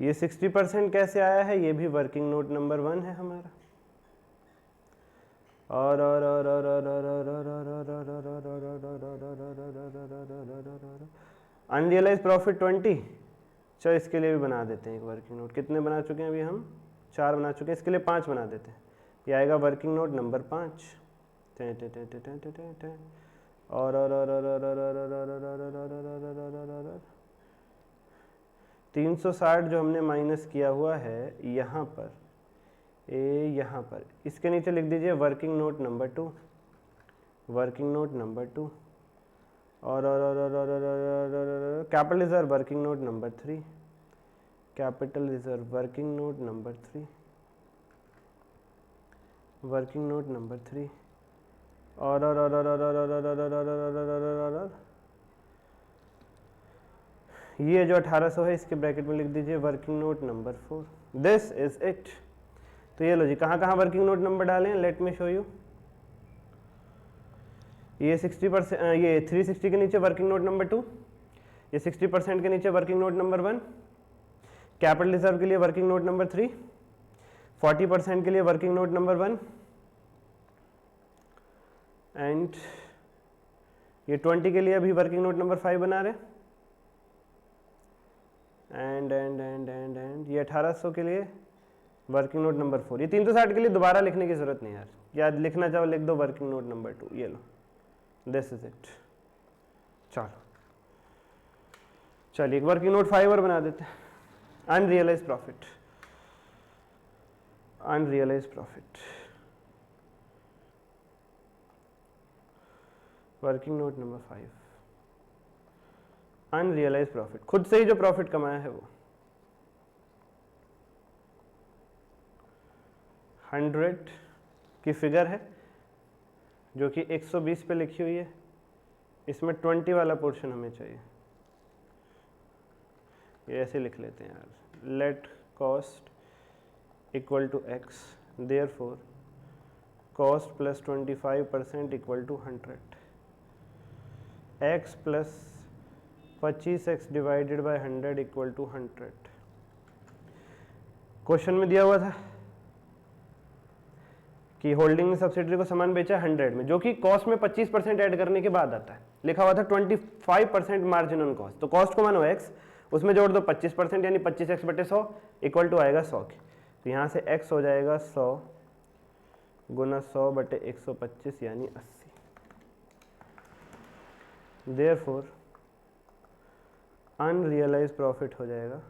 ये 60% कैसे आया है, ये भी वर्किंग नोट नंबर 1 है हमारा। और अनरियलाइज प्रॉफिट 20, चलो इसके लिए भी बना देते हैं एक वर्किंग नोट। कितने बना चुके हैं अभी हम, 4 बना चुके हैं, इसके लिए 5 बना देते हैं। ये आएगा वर्किंग नोट नंबर 5। और 360 जो हमने माइनस किया हुआ है यहाँ पर, यहाँ पर इसके नीचे लिख दीजिए working note number 2, working note number 2। और capital reserve working note number 3, capital reserve working note number 3, working note number 3 और ये जो 1800 है इसके ब्रैकेट में लिख दीजिए working note number 4। This is it. तो ये लो जी, कहाँ कहाँ वर्किंग नोट नंबर डालें, लेट मी शो यू। ये 60%, ये 360 के नीचे वर्किंग नोट नंबर 2, ये 60% के नीचे working note number 1, capital reserve के लिए वर्किंग नोट नंबर 3, 40% के लिए वर्किंग नोट नंबर 1 एंड ये 20 के लिए अभी वर्किंग नोट नंबर 5 बना रहे एंड ये 1800 के लिए वर्किंग नोट नंबर 4। ये 360 के लिए दोबारा लिखने की जरूरत नहीं यार, याद लिखना चाहो लिख दो वर्किंग नोट नंबर 2। ये लो, दिस इज इट। चलिए एक वर्किंग नोट 5 और बना देते हैं। Unrealised profit, unrealised profit, working note number 5, unrealised profit, खुद से ही जो प्रॉफिट कमाया है वो 100 की फिगर है जो कि 120 पे लिखी हुई है। इसमें 20 वाला पोर्शन हमें चाहिए। ये ऐसे लिख लेते हैं यार, let cost equal to x, therefore cost plus 25% equal to 100, x plus 25x divided by 100 equal to 100। Question में दिया हुआ था कि होल्डिंग ने सब्सिडरी को सामान बेचा 100 में, जो कि कॉस्ट में 25% ऐड करने के बाद आता है। लिखा हुआ था 25% मार्जिन ऑन कॉस्ट, तो कॉस्ट को मानो x, उसमें जोड़ दो 25% यानी 25x बटे 100 इक्वल टू आएगा 100 के। तो यहाँ से x हो जाएगा 100 गुना 100 बटे 125 यानी 80। देयरफॉर अनरियलाइज प्रॉफिट हो जाएगा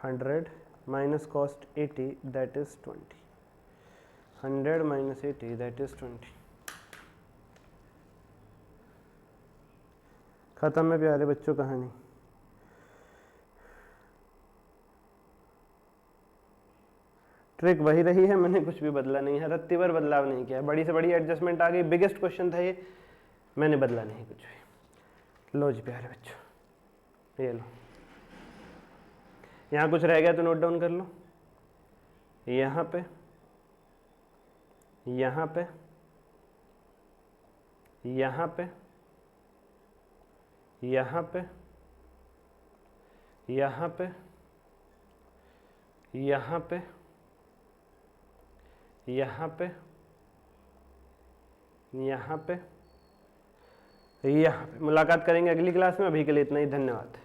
100 minus cost 80 that is 20, 100 minus 80 that is 20। खत्म है प्यारे बच्चों कहानी। ट्रिक वही रही है, मैंने कुछ भी बदला नहीं है, रत्ती भर बदलाव नहीं किया। बड़ी से बड़ी एडजस्टमेंट आ गई, बिगेस्ट क्वेश्चन था ये, मैंने बदला नहीं कुछ भी। लो जी प्यारे बच्चों, ये लो, यहाँ कुछ रह गया तो नोट डाउन कर लो। यहाँ पे, यहाँ पे, यहाँ पे, यहाँ पे, यहाँ पे, यहाँ पे, यहाँ पे, यहाँ पे, यहाँ पे। मुलाकात करेंगे अगली क्लास में, अभी के लिए इतना ही, धन्यवाद।